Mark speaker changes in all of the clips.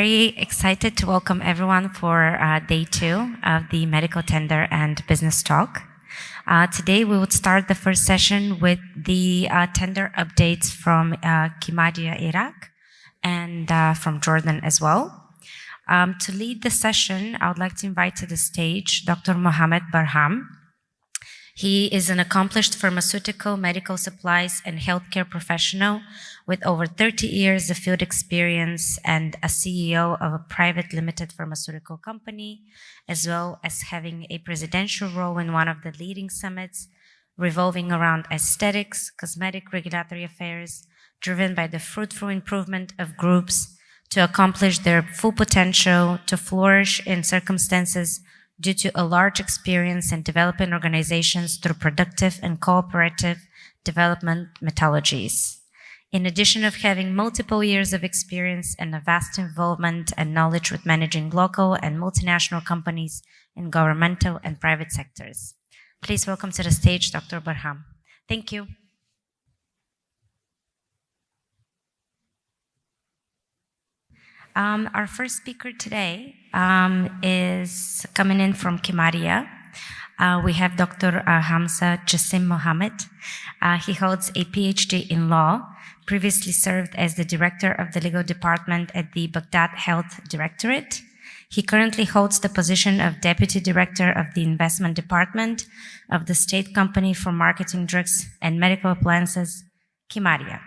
Speaker 1: very excited to welcome everyone for day 2 of the Medical Tender and Business Talk. Today we would start the first session with the tender updates from KIMADIA Iraq and from Jordan as well. To lead the session, I would like to invite to the stage Dr. Mohamed Barham. He is an accomplished pharmaceutical, medical supplies, and healthcare professional with over 30 years of field experience and a CEO of a private limited pharmaceutical company, as well as having a presidential role in one of the leading summits revolving around aesthetics, cosmetic regulatory affairs, driven by the fruitful improvement of groups to accomplish their full potential to flourish in circumstances due to a large experience in developing organizations through productive and cooperative development methodologies. In addition of having multiple years of experience and a vast involvement and knowledge with managing local and multinational companies in governmental and private sectors. Please welcome to the stage Dr. Barham. Thank you. Our first speaker today is coming in from KIMADIA. We have Dr. Hamzah Jasim Mohammed. He holds a PhD in law, previously served as the director of the legal department at the Baghdad Health Directorate. He currently holds the position of deputy director of the investment department of the state company for marketing drugs and medical appliances, KIMADIA.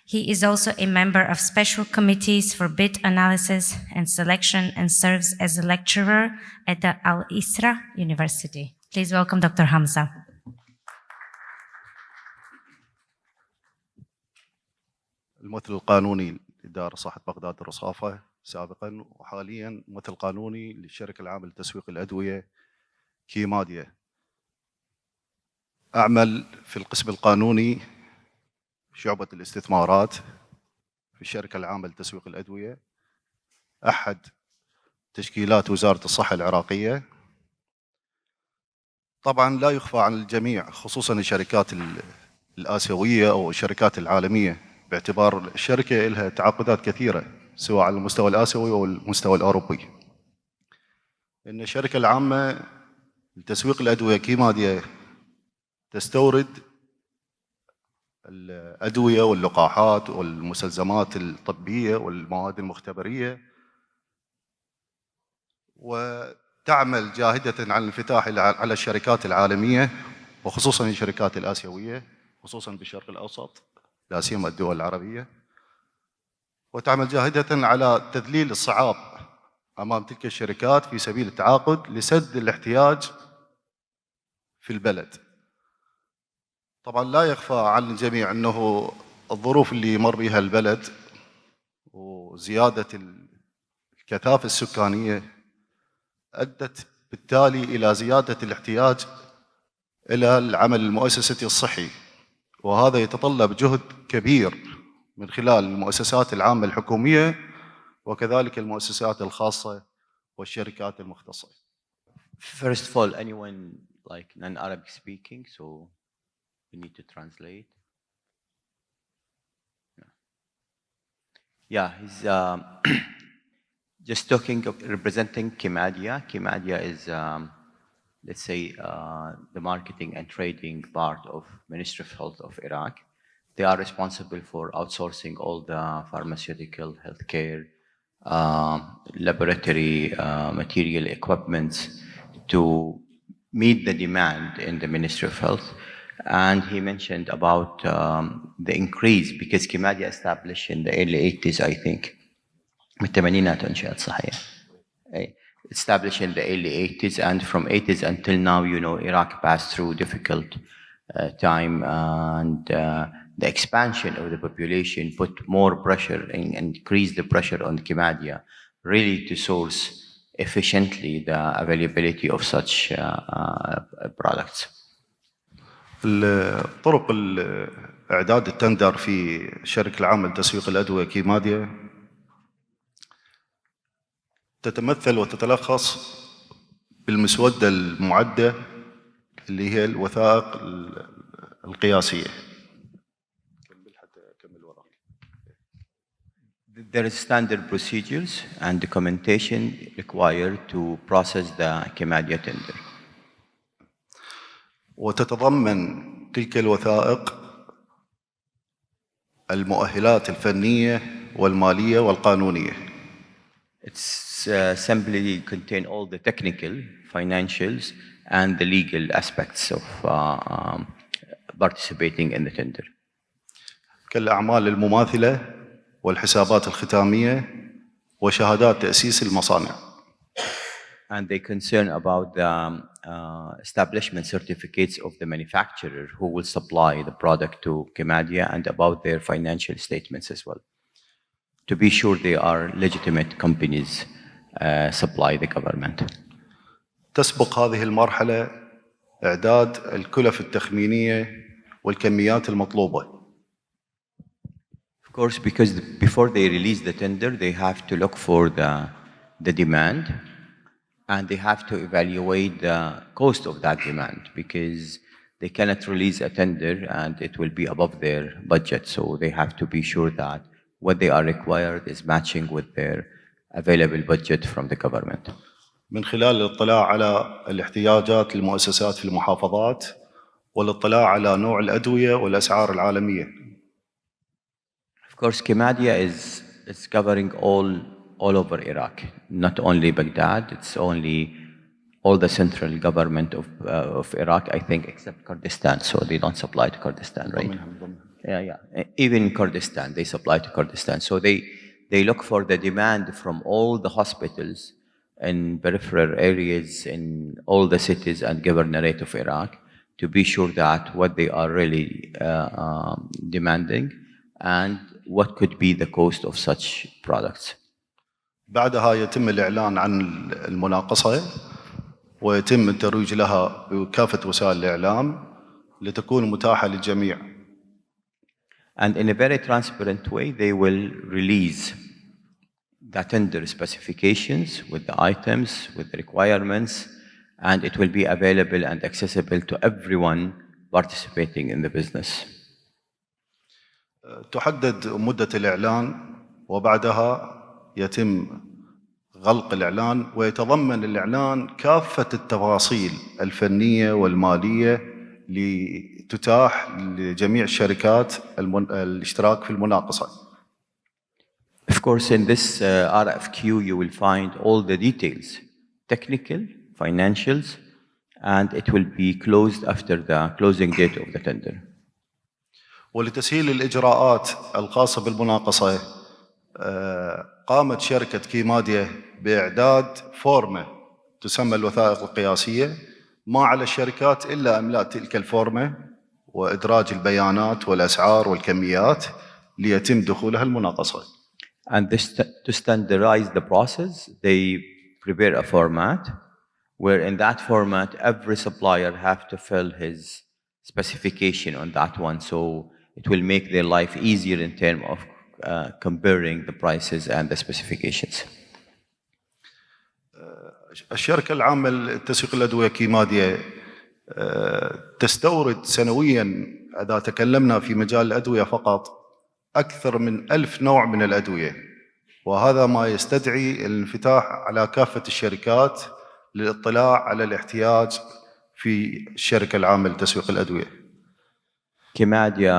Speaker 1: He is also a member of special committees for bid analysis and selection and serves as a lecturer at the Al-Isra University. Please welcome Dr. Hamzah.
Speaker 2: الممثل القانوني لإدارة صحة بغداد الرصافة سابقا وحاليا ممثل قانوني للشركة العامة لتسويق الأدوية كيماديا. أعمل في القسم القانوني شعبة الاستثمارات في الشركة العامة لتسويق الأدوية، أحد تشكيلات وزارة الصحة العراقية. طبعا لا يخفى عن الجميع خصوصا الشركات الآسيوية أو الشركات العالمية، باعتبار الشركة لها تعاقدات كثيرة سواء على المستوى الآسيوي أو المستوى الأوروبي. إن الشركة العامة لتسويق الأدوية كيماديا تستورد الأدوية واللقاحات والمستلزمات الطبية والمواد المختبرية، وتعمل جاهدة على الانفتاح على الشركات العالمية وخصوصا الشركات الآسيوية، خصوصا بالشرق الأوسط لا سيما الدول العربية، وتعمل جاهدة على تذليل الصعاب أمام تلك الشركات في سبيل التعاقد لسد الاحتياج في البلد. طبعا لا يخفى عن الجميع أنه الظروف اللي يمر بها البلد وزيادة الكثافة السكانية أدت بالتالي إلى زيادة الاحتياج إلى العمل المؤسسي الصحي، وهذا يتطلب جهد كبير من خلال المؤسسات العامة الحكومية وكذلك المؤسسات الخاصة والشركات المختصة.
Speaker 3: First of all, anyone like non-Arabic speaking, so we need to translate. Yeah, he's just talking of representing KIMADIA. KIMADIA is, let's say, the marketing and trading part of Ministry of Health of Iraq. They are responsible for outsourcing all the pharmaceutical, healthcare, laboratory material equipments to meet the demand in the Ministry of Health. And he mentioned about the increase because KIMADIA established in the early 80s, I think. بالثمانينات أنشئت صحيح. Established in the early 80s, and from 80s until now, you know, Iraq passed through difficult time, and the expansion of the population put more pressure and increased the pressure on KIMADIA really to source efficiently the availability of such products.
Speaker 2: طرق إعداد التندر في الشركة العامة لتسويق الأدوية كيماديا تتمثل وتتلخص بالمسودة المعدة اللي هي الوثائق القياسية.
Speaker 3: There is standard procedures and documentation required to process the KIMADIA tender.
Speaker 2: وتتضمن تلك الوثائق المؤهلات الفنية والمالية والقانونية.
Speaker 3: It's simply contain all the technical, financials, and the legal aspects of participating in the tender.
Speaker 2: كالأعمال المماثلة والحسابات الختامية وشهادات تأسيس المصانع.
Speaker 3: And they concern about the establishment certificates of the manufacturer who will supply the product to KIMADIA and about their financial statements as well. To be sure they are legitimate companies supply the government.
Speaker 2: تسبق هذه المرحلة إعداد الكلف التخمينية والكميات المطلوبة.
Speaker 3: Of course, because before they release the tender, they have to look for the demand and they have to evaluate the cost of that demand because they cannot release a tender and it will be above their budget. So they have to be sure that what they are required is matching with their available budget from the government.
Speaker 2: من خلال الاطلاع على الاحتياجات المؤسسات في المحافظات والاطلاع على نوع الأدوية والأسعار العالمية.
Speaker 3: Of course, KIMADIA is covering all over Iraq, not only Baghdad. It's only all the central government of Iraq, I think, except Kurdistan. So they don't supply to Kurdistan, right? Yeah. Even Kurdistan, they supply to Kurdistan. So they look for the demand from all the hospitals in peripheral areas in all the cities and governorate of Iraq to be sure that what they are really demanding and what could be the cost of such products.
Speaker 2: بعدها يتم الإعلان عن المناقصة ويتم الترويج لها بكافة وسائل الإعلام لتكون متاحة للجميع.
Speaker 3: And in a very transparent way, they will release the tender specifications with the items, with the requirements, and it will be available and accessible to everyone participating in the business.
Speaker 2: تحدد مدة الإعلان وبعدها يتم غلق الإعلان ويتضمن الإعلان كافة التفاصيل الفنية والمالية لتتاح لجميع الشركات الاشتراك في المناقصة.
Speaker 3: Of course, in this RFQ, you will find all the details, technical, financials, and it will be closed after the closing date of the tender.
Speaker 2: ولتسهيل الإجراءات الخاصة بالمناقصة قامت شركة كيماديا بإعداد فورمة تسمى الوثائق القياسية ما على الشركات إلا إملاء تلك الفورمة وإدراج البيانات والأسعار والكميات ليتم دخولها المناقصة.
Speaker 3: And this, to standardize the process, they prepare a format where in that format every supplier have to fill his specification on that one. So it will make their life easier in terms of comparing the prices and the specifications.
Speaker 2: الشركة العامة لتسويق الأدوية كيماديا تستورد سنوياً إذا تكلمنا في مجال الأدوية فقط أكثر من 1000 نوع من الأدوية وهذا ما يستدعي الانفتاح على كافة الشركات للاطلاع على الاحتياج في الشركة العامة لتسويق الأدوية.
Speaker 3: KIMADIA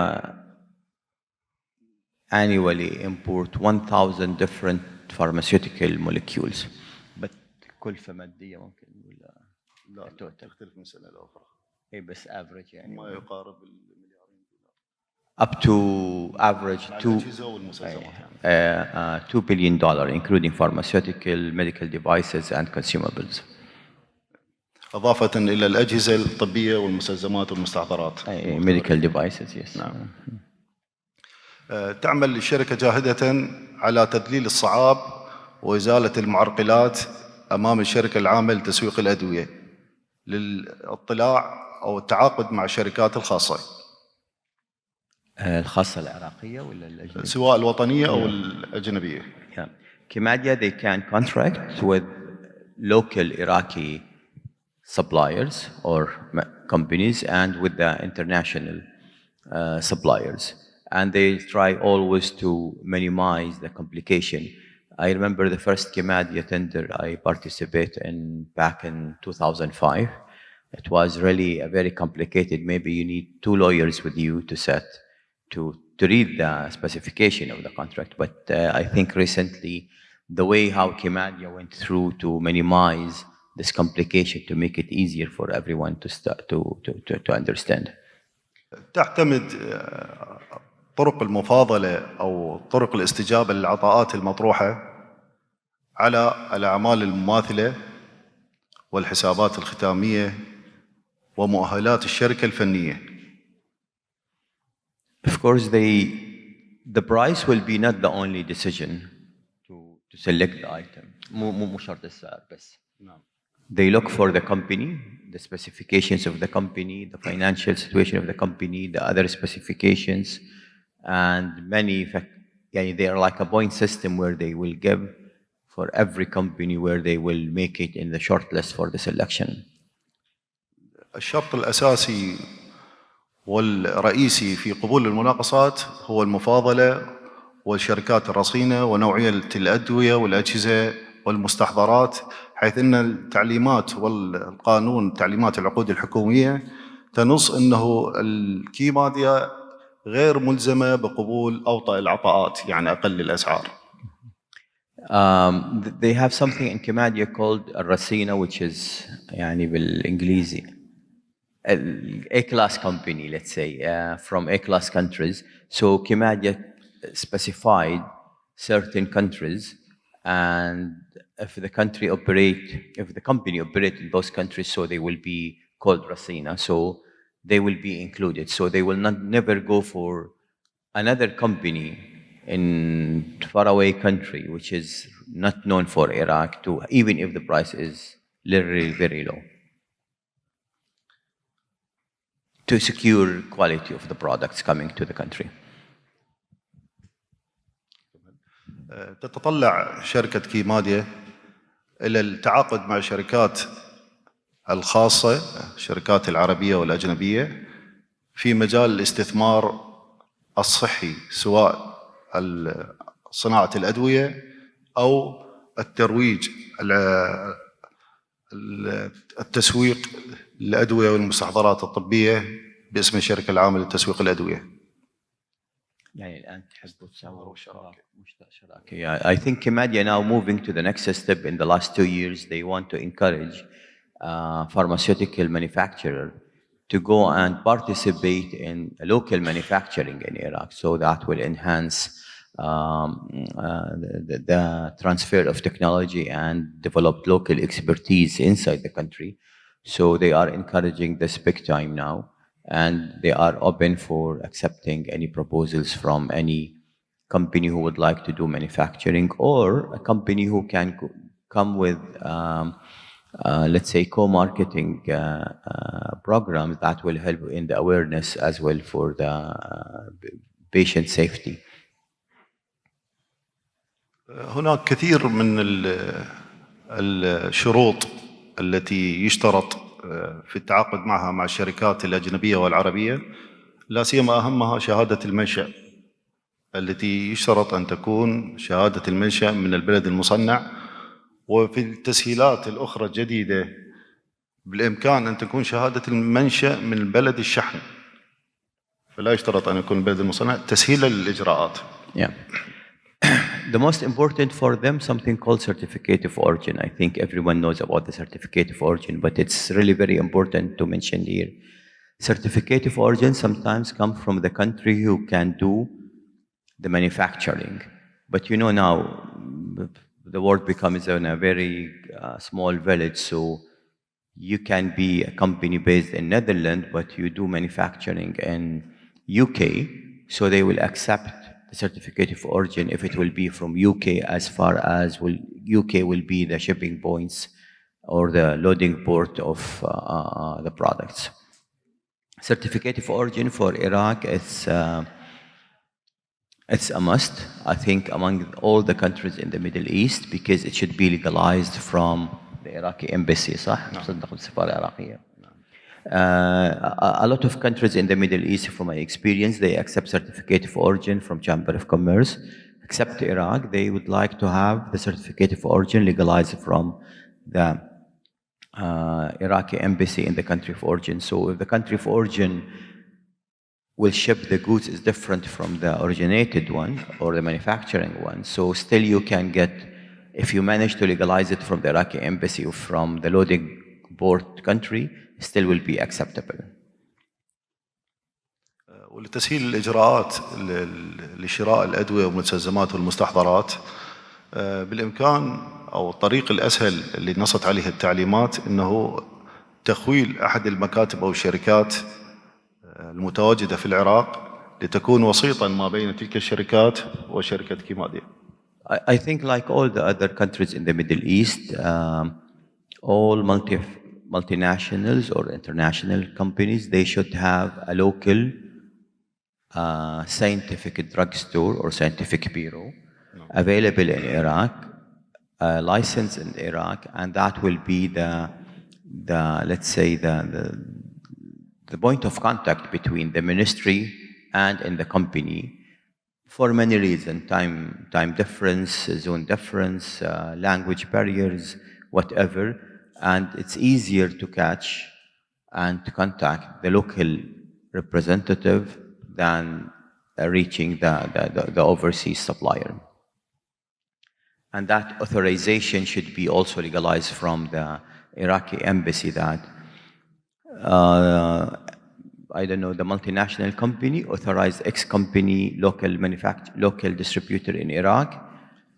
Speaker 3: annually import 1,000 different pharmaceutical molecules. But كلفة مادية ممكن ولا
Speaker 2: لا تختلف من سنة لأخرى.
Speaker 3: إيه بس average يعني.
Speaker 2: ما يقارب $1,000,000,000.
Speaker 3: Up to average $2 billion, including pharmaceutical, medical devices, and consumables.
Speaker 2: إضافة إلى الأجهزة الطبية والمستلزمات والمستحضرات.
Speaker 3: Medical devices, yes.
Speaker 2: نعم. تعمل الشركة جاهدة على تذليل الصعاب وإزالة المعرقلات أمام الشركة العامة لتسويق الأدوية للاطلاع أو التعاقد مع الشركات الخاصة.
Speaker 3: الخاصة العراقية ولا الأجنبية؟
Speaker 2: سواء الوطنية أو الأجنبية.
Speaker 3: Yeah. KIMADIA, they can contract with local Iraqi suppliers or companies and with the international suppliers. and they try always to minimize the complication. I remember the first KIMADIA tender I participated in back in 2005. It was really a very complicated. Maybe you need 2 lawyers with you to read the specification of the contract. But I think recently, the way how KIMADIA went through to minimize this complication to make it easier for everyone to understand.
Speaker 2: تعتمد طرق المفاضلة أو طرق الاستجابة للعطاءات المطروحة على الأعمال المماثلة والحسابات الختامية ومؤهلات الشركة الفنية.
Speaker 3: Of course, the price will be not the only decision to select the item. مو شرط السعر بس. They look for the company, the specifications of the company, the financial situation of the company, the other specifications, and they are like a point system where they will give for every company where they will make it in the shortlist for the selection.
Speaker 2: الشرط الأساسي والرئيسي في قبول المناقصات هو المفاضلة والشركات الرصينة ونوعية الأدوية والأجهزة والمستحضرات، حيث أن التعليمات والقانون تعليمات العقود الحكومية تنص أنه الكيماديا غير ملزمة بقبول أوطى العطاءات، يعني أقل الأسعار.
Speaker 3: They have something in KIMADIA called الرصينة, which is يعني بالإنجليزي A-class company, let's say, from A-class countries. So KIMADIA specified certain countries, and if the company operate in those countries, so they will be called Rasina, so they will be included. So they will never go for another company in faraway country, which is not known for Iraq, even if the price is literally very low, to secure quality of the products coming to the country.
Speaker 2: تتطلع شركة كيماديا إلى التعاقد مع الشركات الخاصة، الشركات العربية والأجنبية، في مجال الاستثمار الصحي، سواء صناعة الأدوية أو الترويج التسويق للأدوية والمستحضرات الطبية باسم الشركة العامة لتسويق الأدوية.
Speaker 3: يعني الآن تحبوا تسووا شراكة. I think KIMADIA now moving to the next step. In the last 2 years, they want to encourage pharmaceutical manufacturer to go and participate in local manufacturing in Iraq, so that will enhance the transfer of technology and develop local expertise inside the country. So they are encouraging this big time now, and they are open for accepting any proposals from any company who would like to do manufacturing, or a company who can come with, let's say, co-marketing programs that will help in the awareness as well for the patient safety.
Speaker 2: هناك كثير من الشروط التي يشترط في التعاقد معها مع الشركات الأجنبية والعربية، لا سيما أهمها شهادة المنشأ، التي يشترط أن تكون شهادة المنشأ من البلد المصنع. وفي التسهيلات الأخرى الجديدة بالإمكان أن تكون شهادة المنشأ من بلد الشحن، فلا يشترط أن يكون البلد المصنع، تسهيلا للإجراءات.
Speaker 3: Yeah. The most important for them, something called certificate of origin. I think everyone knows about the certificate of origin, but it's really very important to mention here. Certificate of origin sometimes comes from the country who can do the manufacturing. But you know now, the world becomes in a very small village, so you can be a company based in Netherlands, but you do manufacturing in UK, so they will accept the certificate of origin if it will be from UK, as far as UK will be the shipping points or the loading port of the products. Certificate of origin for Iraq, it's a must, I think, among all the countries in the Middle East, because it should be legalized from the Iraqi embassy, صح؟ مصدق بالسفارة العراقية. A lot of countries in the Middle East, from my experience, they accept certificate of origin from Chamber of Commerce. Except Iraq, they would like to have the certificate of origin legalized from the Iraqi embassy in the country of origin. So if the country of origin will ship the goods is different from the originated one or the manufacturing one, so still you can get, if you manage to legalize it from the Iraqi embassy or from the loading port country, still will be acceptable.
Speaker 2: ولتسهيل الإجراءات لشراء الأدوية والمستلزمات والمستحضرات بالإمكان أو الطريق الأسهل اللي نصت عليه التعليمات إنه تخويل أحد المكاتب أو الشركات المتواجدة في العراق لتكون وسيطاً ما بين تلك الشركات وشركة كيماديا.
Speaker 3: I think like all the other countries in the Middle East, all multinationals or international companies, they should have a local scientific drugstore or scientific bureau available in Iraq, licensed in Iraq, and that will be the let's say the point of contact between the ministry and in the company for many reasons: time difference, zone difference, language barriers, whatever, and it's easier to catch and to contact the local representative than reaching the overseas supplier. And that authorization should be also legalized from the Iraqi embassy that, I don't know, the multinational company authorized X company, local distributor in Iraq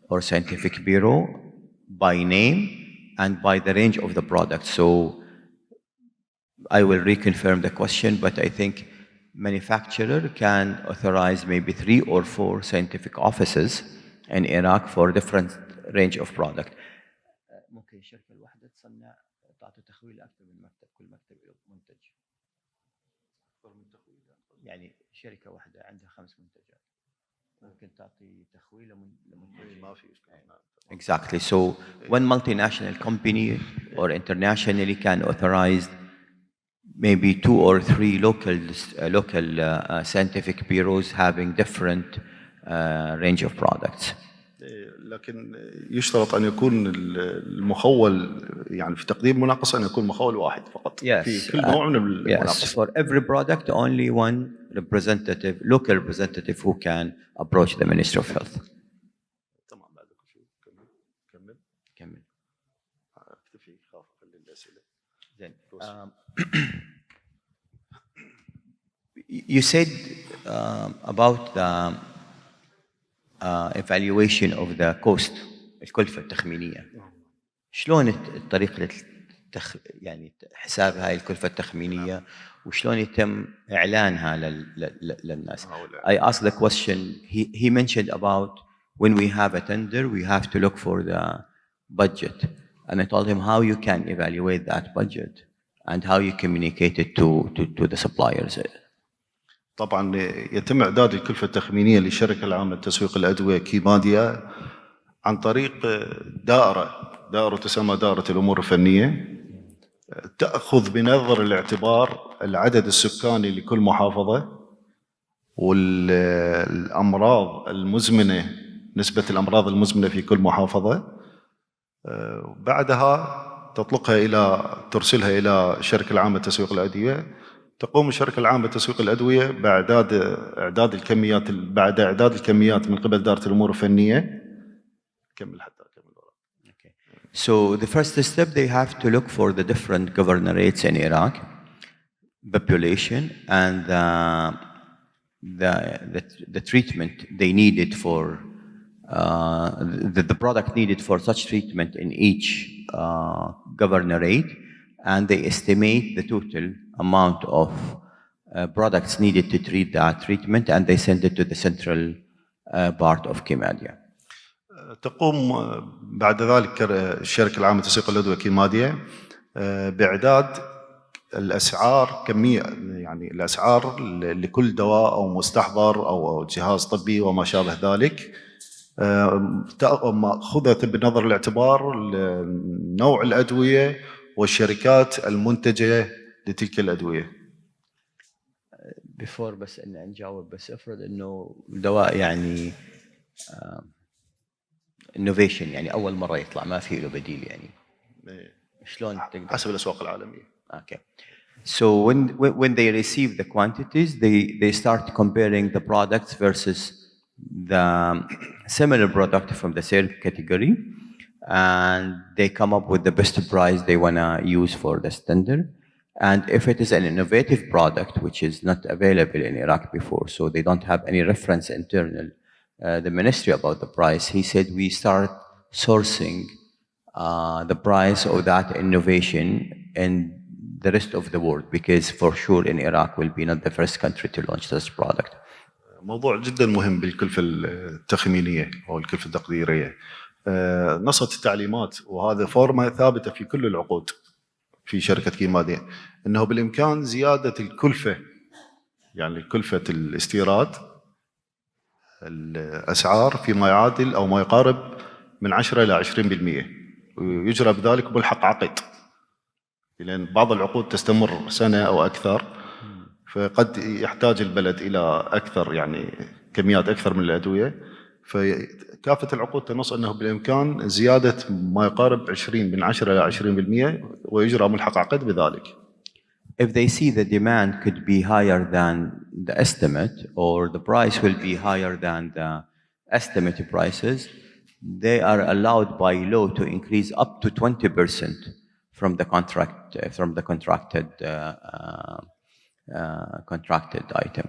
Speaker 3: or scientific bureau by name and by the range of the product. So I will reconfirm the question, but I think manufacturer can authorize maybe 3 or 4 scientific offices in Iraq for different range of product. ممكن الشركة الواحدة تصنع تعطي تخويل أكثر من مكتب، كل مكتب له منتج. يعني شركة واحدة عندها 5 منتجات. ممكن تعطي تخويل لمنتج. ما في إشكال. Exactly. So one multinational company or internationally can authorize maybe 2 or 3 local scientific bureaus having different range of products.
Speaker 2: لكن يشترط أن يكون المخول يعني في تقديم مناقصة أن يكون مخول واحد فقط. في كل نوع من المناقصة.
Speaker 3: Yes, for every product only one representative, local representative who can approach the Ministry of Health.
Speaker 2: تمام بعد شو كمل. اكتفي خاف خلي الأسئلة.
Speaker 3: Then, you said about the evaluation of the cost, الكلفة التخمينية. شلون الطريقة يعني حساب هاي الكلفة التخمينية وشلون يتم إعلانها للناس؟ I asked the question. He mentioned about when we have a tender, we have to look for the budget, and I told him how you can evaluate that budget and how you communicate it to the suppliers.
Speaker 2: طبعا يتم إعداد الكلفة التخمينية للشركة العامة لتسويق الأدوية كيماديا عن طريق دائرة تسمى دائرة الأمور الفنية، تأخذ بنظر الاعتبار العدد السكاني لكل محافظة والأمراض المزمنة، نسبة الأمراض المزمنة في كل محافظة. بعدها ترسلها إلى الشركة العامة لتسويق الأدوية. تقوم الشركة العامة لتسويق الأدوية بعد الكميات من قبل دائرة الأمور الفنية. كمل.
Speaker 3: Okay. So the first step, they have to look for the different governorates in Iraq, population, and the treatment they needed for the product needed for such treatment in each governorate, and they estimate the total amount of products needed to treat that treatment, and they send it to the central part of KIMADIA.
Speaker 2: تقوم بعد ذلك الشركة العامة لتسويق الأدوية كيماديا بإعداد الأسعار كمية، يعني الأسعار لكل دواء أو مستحضر أو جهاز طبي وما شابه ذلك، مأخوذة بنظر الاعتبار نوع الأدوية والشركات المنتجة لتلك الأدوية.
Speaker 3: before بس إني نجاوب، بس افرض إنه دواء يعني innovation يعني أول مرة يطلع ما في له بديل يعني شلون تقدر؟
Speaker 2: حسب الأسواق العالمية.
Speaker 3: Okay. So when they receive the quantities, they start comparing the products versus the similar product from the same category, and they come up with the best price they want to use for the standard. And if it is an innovative product which is not available in Iraq before, so they don't have any reference internal, the ministry about the price, he said we start sourcing the price of that innovation in the rest of the world, because for sure in Iraq will be not the first country to launch this product.
Speaker 2: موضوع جدا مهم بالكلفة التخمينية أو الكلفة التقديرية. نصت التعليمات، وهذا فورمة ثابتة في كل العقود في شركة كيماديا، أنه بالإمكان زيادة الكلفة، يعني كلفة الاستيراد الأسعار فيما يعادل أو ما يقارب من 10 إلى 20%، ويجرى بذلك ملحق عقد، لأن بعض العقود تستمر سنة أو أكثر، فقد يحتاج البلد إلى أكثر يعني كميات أكثر من الأدوية، فكافة العقود تنص أنه بالإمكان زيادة ما يقارب 20 من 10 إلى 20%، ويجرى ملحق عقد بذلك.
Speaker 3: If they see the demand could be higher than the estimate, or the price will be higher than the estimated prices, they are allowed by law to increase up to 20% from the contract, from the contracted item.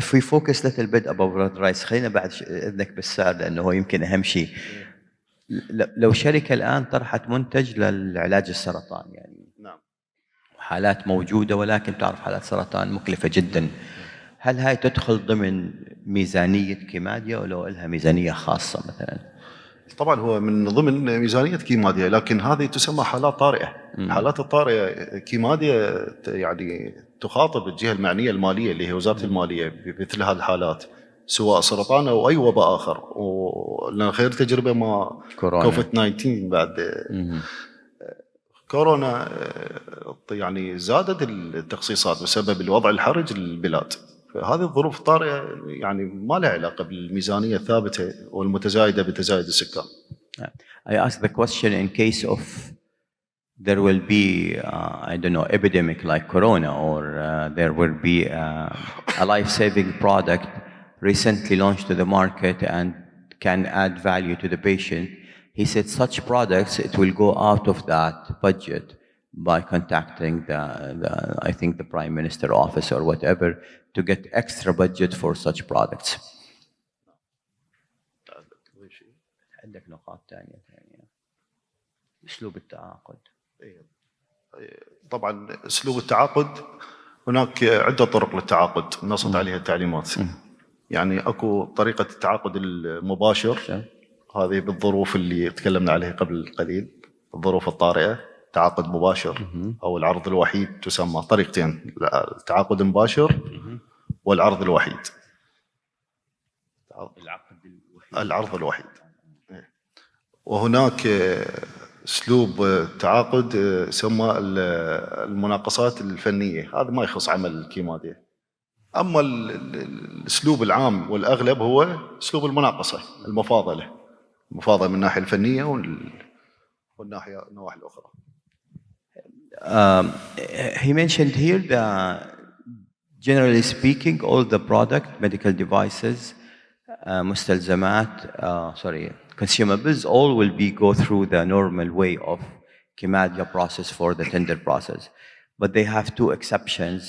Speaker 3: If we focus a little bit about the rice، خلينا بعد إذنك بالسعر لأنه هو يمكن أهم شيء. لو شركة الآن طرحت منتج للعلاج السرطان يعني،
Speaker 2: نعم،
Speaker 3: حالات موجودة ولكن تعرف حالات سرطان مكلفة جدا، هل هاي تدخل ضمن ميزانية كيماديا ولا لها ميزانية خاصة مثلا؟
Speaker 2: طبعا هو من ضمن ميزانية كيماديا، لكن هذه تسمى حالات طارئة. الحالات الطارئة كيماديا يعني تخاطب الجهة المعنية المالية اللي هي وزارة المالية بمثل هذه الحالات، سواء سرطان أو أي وباء آخر. ولنا خير تجربة ما كوفيد 19 بعد كورونا، يعني زادت التخصيصات بسبب الوضع الحرج للبلاد. فهذه الظروف الطارئة يعني ما لها علاقة بالميزانية الثابتة والمتزايدة بتزايد السكان.
Speaker 3: I ask the question in case of there will be I don't know epidemic like corona, or there will be a life-saving product recently launched to the market and can add value to the patient. He said such products, it will go out of that budget by contacting I think the Prime Minister office or whatever to get extra budget for such products. عندك نقاط ثانية أسلوب التعاقد.
Speaker 2: طبعا أسلوب التعاقد هناك عدة طرق للتعاقد نصت عليها التعليمات. يعني أكو طريقة التعاقد المباشر، هذه بالظروف اللي تكلمنا عليها قبل قليل، الظروف الطارئة، تعاقد مباشر أو العرض الوحيد، تسمى طريقتين، التعاقد المباشر والعرض الوحيد. العرض الوحيد. وهناك أسلوب تعاقد يسمى المناقصات الفنية، هذا ما يخص عمل كيماديا. أما الأسلوب العام والأغلب هو أسلوب المناقصة، المفاضلة من الناحية الفنية والنواحي الأخرى.
Speaker 3: He mentioned here that generally speaking all the product, medical devices, consumables, all will go through the normal way of KIMADIA process for the tender process. But they have two exceptions.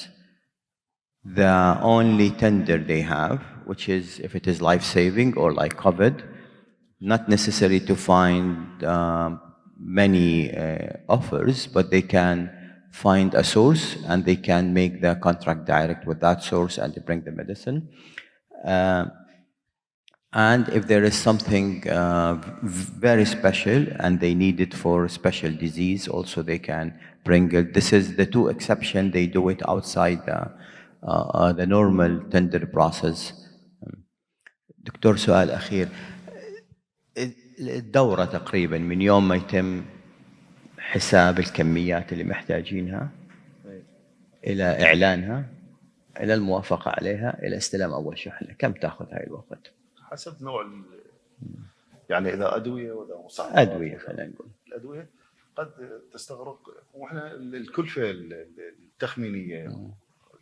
Speaker 3: The only tender they have, which is if it is life-saving or like COVID, not necessary to find many offers, but they can find a source and they can make the contract direct with that source and they bring the medicine. And if there is something very special and they need it for special disease, also they can bring it. This is the two exceptions. They do it outside the normal tender process. دكتور سؤال أخير. الدورة تقريبا من يوم ما يتم حساب الكميات اللي محتاجينها إلى إعلانها إلى الموافقة عليها إلى استلام أول شحنة، كم تأخذ هاي الوقت؟
Speaker 2: حسب نوع يعني إذا أدوية وإذا مصححات.
Speaker 3: أدوية خلينا نقول.
Speaker 2: الأدوية قد تستغرق، وإحنا الكلفة التخمينية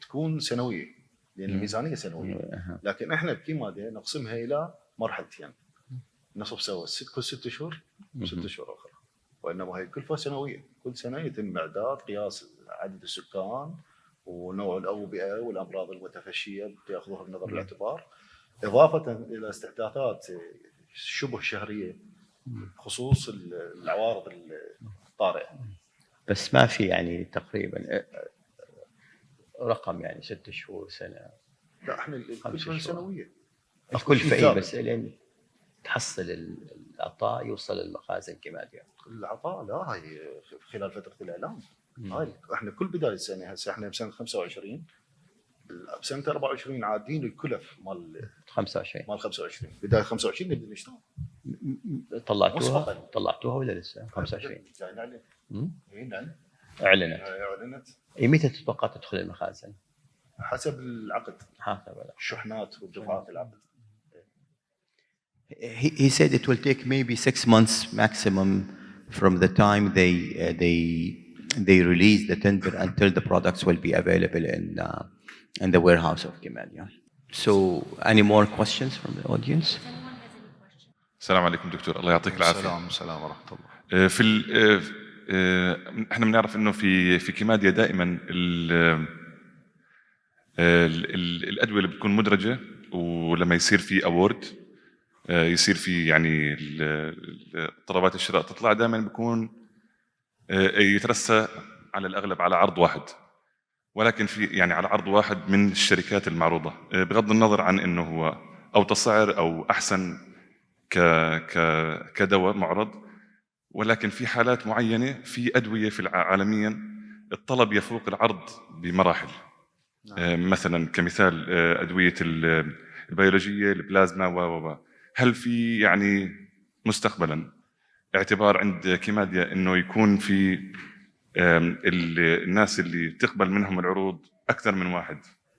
Speaker 2: تكون سنوية لأن الميزانية سنوية، لكن إحنا بكيماديا نقسمها إلى مرحلتين، نصف سوا كل 6 شهور و6 شهور أخرى، وإنما هي الكلفة سنوية، كل سنة يتم إعداد قياس عدد السكان ونوع الأوبئة والأمراض المتفشية يأخذوها بنظر الاعتبار، إضافة إلى استحداثات شبه شهرية بخصوص العوارض الطارئة.
Speaker 3: بس ما في يعني تقريبا رقم يعني 6 شهور سنة؟
Speaker 2: لا احنا الكلفة سنوية.
Speaker 3: الكلفة إيه بس لين تحصل العطاء يوصل للمخازن كيماديا.
Speaker 2: العطاء لا هي خلال فترة الإعلان. هاي احنا كل بداية السنة هسه احنا بسنة 25 بسنة 24 عادين الكلف مال 25 بداية 25 نبدأ نشتغل.
Speaker 3: طلعتوها ولا لسه 25؟
Speaker 2: جاي نعلن. نعلن.
Speaker 3: اعلنت. متى تتوقع تدخل المخازن؟
Speaker 2: حسب العقد. الشحنات والدفعات العقد.
Speaker 3: He said it will take maybe 6 months maximum from the time they release the tender until the products will be available in the warehouse of KIMADIA. So, any more questions from the audience?
Speaker 4: السلام عليكم دكتور، الله يعطيك العافية.
Speaker 2: السلام ورحمة الله.
Speaker 4: احنا بنعرف انه في كيماديا دائما الادويه اللي بتكون مدرجه، ولما يصير في اوورد يصير في يعني طلبات الشراء تطلع، دائما بيكون يترسى على الاغلب على عرض واحد، ولكن في يعني على عرض واحد من الشركات المعروضه، بغض النظر عن انه هو اوطى سعر او احسن كدواء معرض. ولكن في حالات معينه في ادويه في عالميا الطلب يفوق العرض بمراحل. مثلا كمثال ادويه البيولوجيه، البلازما و هل في يعني مستقبلا اعتبار عند كيماديا انه يكون في الناس اللي تقبل منهم العروض اكثر من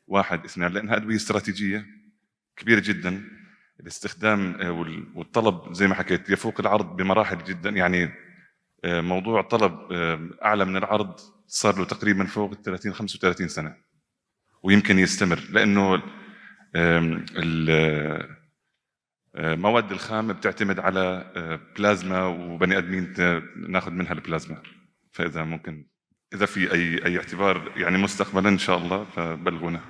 Speaker 4: واحد اثنين، لانها ادويه استراتيجيه كبيره جدا، الاستخدام والطلب زي ما حكيت يفوق العرض بمراحل جدا، يعني موضوع طلب اعلى من العرض صار له تقريبا فوق 35 سنه ويمكن يستمر، لانه المواد الخام بتعتمد على بلازما وبني ادمين ناخذ منها البلازما. فاذا ممكن اذا في اي اعتبار يعني مستقبلا ان شاء الله فبلغونا.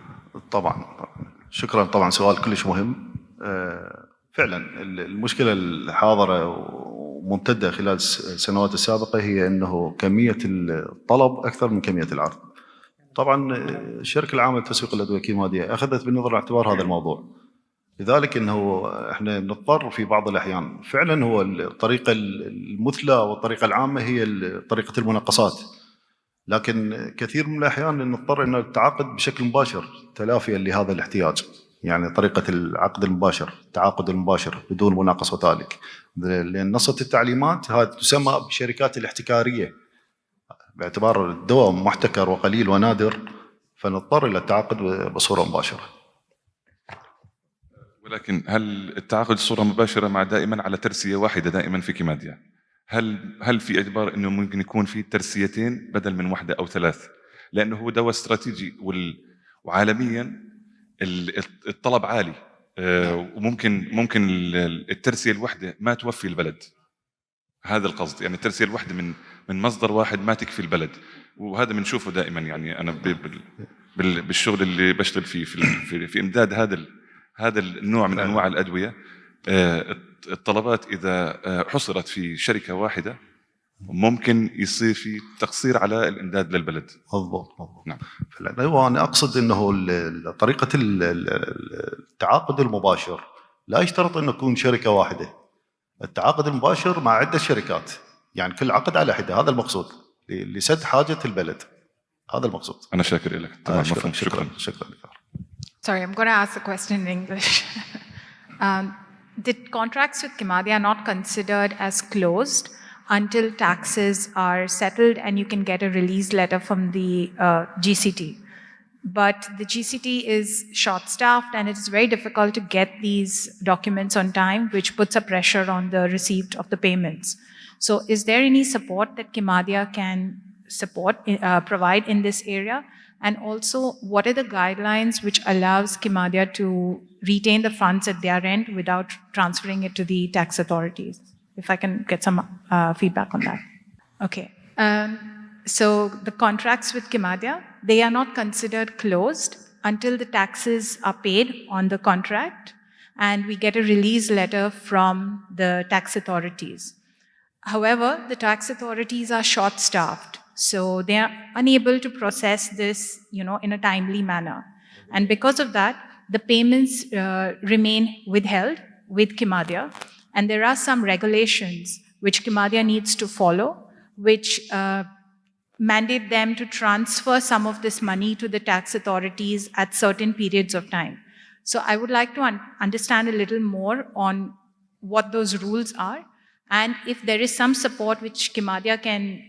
Speaker 2: طبعا شكرا، طبعا سؤال كلش مهم. فعلا المشكله الحاضره وممتده خلال السنوات السابقه هي انه كميه الطلب اكثر من كميه العرض. طبعا الشركه العامه لتسويق الادويه كيماديا اخذت بنظر الاعتبار هذا الموضوع، لذلك انه احنا نضطر في بعض الاحيان فعلا هو الطريقه المثلى والطريقه العامه هي طريقه المناقصات، لكن كثير من الاحيان نضطر ان نتعاقد بشكل مباشر تلافيا لهذا الاحتياج، يعني طريقه العقد المباشر، التعاقد المباشر بدون مناقصه وتالك، لان نصت التعليمات هذه تسمى بالشركات الاحتكاريه باعتبار الدواء محتكر وقليل ونادر، فنضطر الى التعاقد بصوره مباشره.
Speaker 4: ولكن هل التعاقد بصوره مباشره مع دائما على ترسيه واحده دائما في كيماديا؟ هل في اعتبار انه ممكن يكون في ترسيتين بدل من واحده او 3؟ لانه هو دواء استراتيجي وعالميا الطلب عالي، وممكن الترسيه الواحده ما توفي البلد. هذا القصد، يعني الترسيه الواحده من مصدر واحد ما تكفي البلد، وهذا بنشوفه دائما. يعني انا بالشغل اللي بشتغل فيه في امداد هذا النوع من انواع الادويه، الطلبات اذا حصرت في شركه واحده ممكن يصير في تقصير على الامداد للبلد.
Speaker 2: مضبوط.
Speaker 4: نعم.
Speaker 2: ايوه، انا اقصد انه طريقه التعاقد المباشر لا يشترط انه يكون شركه واحده، التعاقد المباشر مع عده شركات، يعني كل عقد على حده، هذا المقصود لسد حاجه البلد، هذا المقصود.
Speaker 4: انا شاكر لك. تمام.
Speaker 2: شكرا.
Speaker 5: Sorry, I'm going to ask the question in English. the contracts with KIMADIA are not considered as closed until taxes are settled and you can get a release letter from the GCT. But the GCT is short-staffed and it's very difficult to get these documents on time, which puts a pressure on the receipt of the payments. So is there any support that KIMADIA can provide in this area? And also, what are the guidelines which allows KIMADIA to retain the funds at their end without transferring it to the tax authorities? If I can get some feedback on that. Okay. So the contracts with KIMADIA, they are not considered closed until the taxes are paid on the contract and we get a release letter from the tax authorities. However, the tax authorities are short-staffed, so they are unable to process this, in a timely manner. And because of that, the payments remain withheld with KIMADIA, and there are some regulations which KIMADIA needs to follow, which mandate them to transfer some of this money to the tax authorities at certain periods of time. So I would like to understand a little more on what those rules are, and if there is some support which KIMADIA can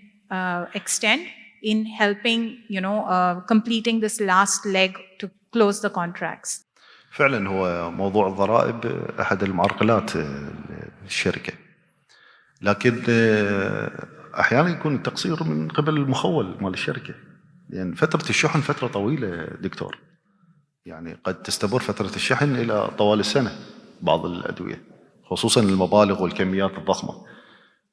Speaker 5: extend in helping, completing this last leg to close the contracts.
Speaker 2: فعلا هو موضوع الضرائب أحد المعرقلات الشركة، لكن أحيانا يكون التقصير من قبل المخول مال الشركة، لأن فترة الشحن فترة طويلة دكتور، يعني قد تستمر فترة الشحن إلى طوال السنة بعض الأدوية، خصوصا المبالغ والكميات الضخمة.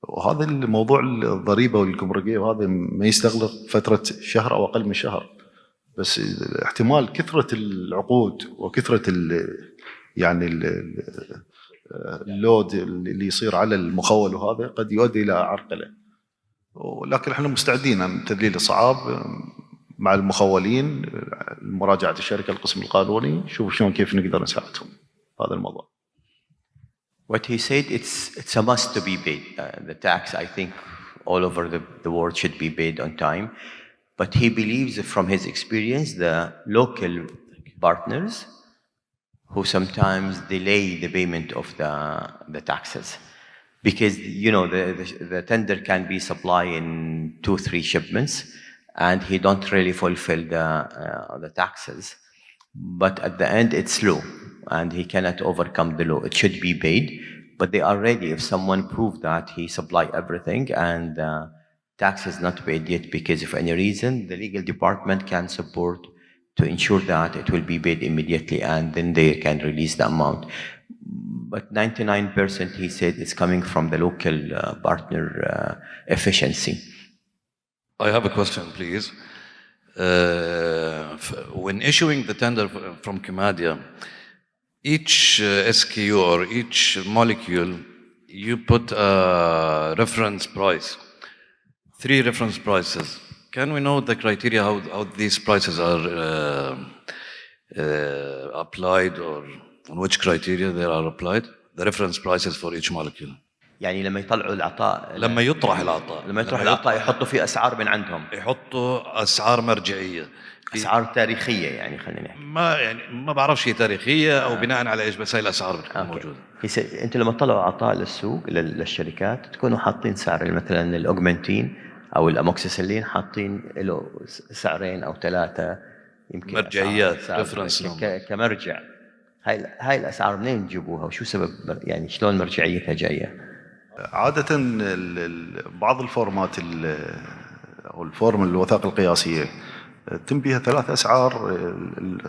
Speaker 2: وهذا الموضوع الضريبة والجمركية وهذا ما يستغرق فترة شهر أو أقل من شهر، بس احتمال كثرة العقود وكثرة اللود اللي يصير على المخول وهذا قد يؤدي إلى عرقلة. ولكن احنا مستعدين عن تذليل الصعاب مع المخولين، مراجعة الشركة القسم القانوني، شوف شلون كيف نقدر نساعدهم هذا الموضوع.
Speaker 3: What he said, it's a must to be paid. The tax, I think, all over the world should be paid on time. But he believes, from his experience, the local partners who sometimes delay the payment of the taxes. Because, the tender can be supplied in 2-3 shipments, and he don't really fulfill the taxes. But at the end, it's low, and he cannot overcome the law. It should be paid, but they are ready if someone proves that he supplied everything and tax is not paid yet because of any reason. The legal department can support to ensure that it will be paid immediately, and then they can release the amount. But 99%, he said, is coming from the local partner efficiency.
Speaker 6: I have a question, please. When issuing the tender from KIMADIA, each SKU or each molecule, you put a reference price, 3 reference prices. Can we know the criteria how these prices are applied, or on which criteria they are applied? The reference prices for each molecule.
Speaker 3: يعني لما يطلعوا العطاء،
Speaker 6: لما يطرح العطاء
Speaker 3: يحطوا فيه أسعار من عندهم،
Speaker 6: يحطوا أسعار مرجعية،
Speaker 3: أسعار تاريخية، يعني خلينا نحكي.
Speaker 6: ما بعرفش هي تاريخية أو بناء على إيش، بس هاي الأسعار بتكون موجودة.
Speaker 3: أنتوا لما تطلعوا عطاء للسوق للشركات تكونوا حاطين سعر، مثلا الأوجمنتين أو الأموكسيسيلين حاطين له سعرين أو 3 يمكن
Speaker 6: مرجعيات، ريفرنس
Speaker 3: كمرجع. هاي الأسعار منين تجيبوها وشو سبب، يعني شلون مرجعيتها جاية؟
Speaker 2: عادة بعض الفورمات أو الفورم الوثائق القياسية تم بها 3 أسعار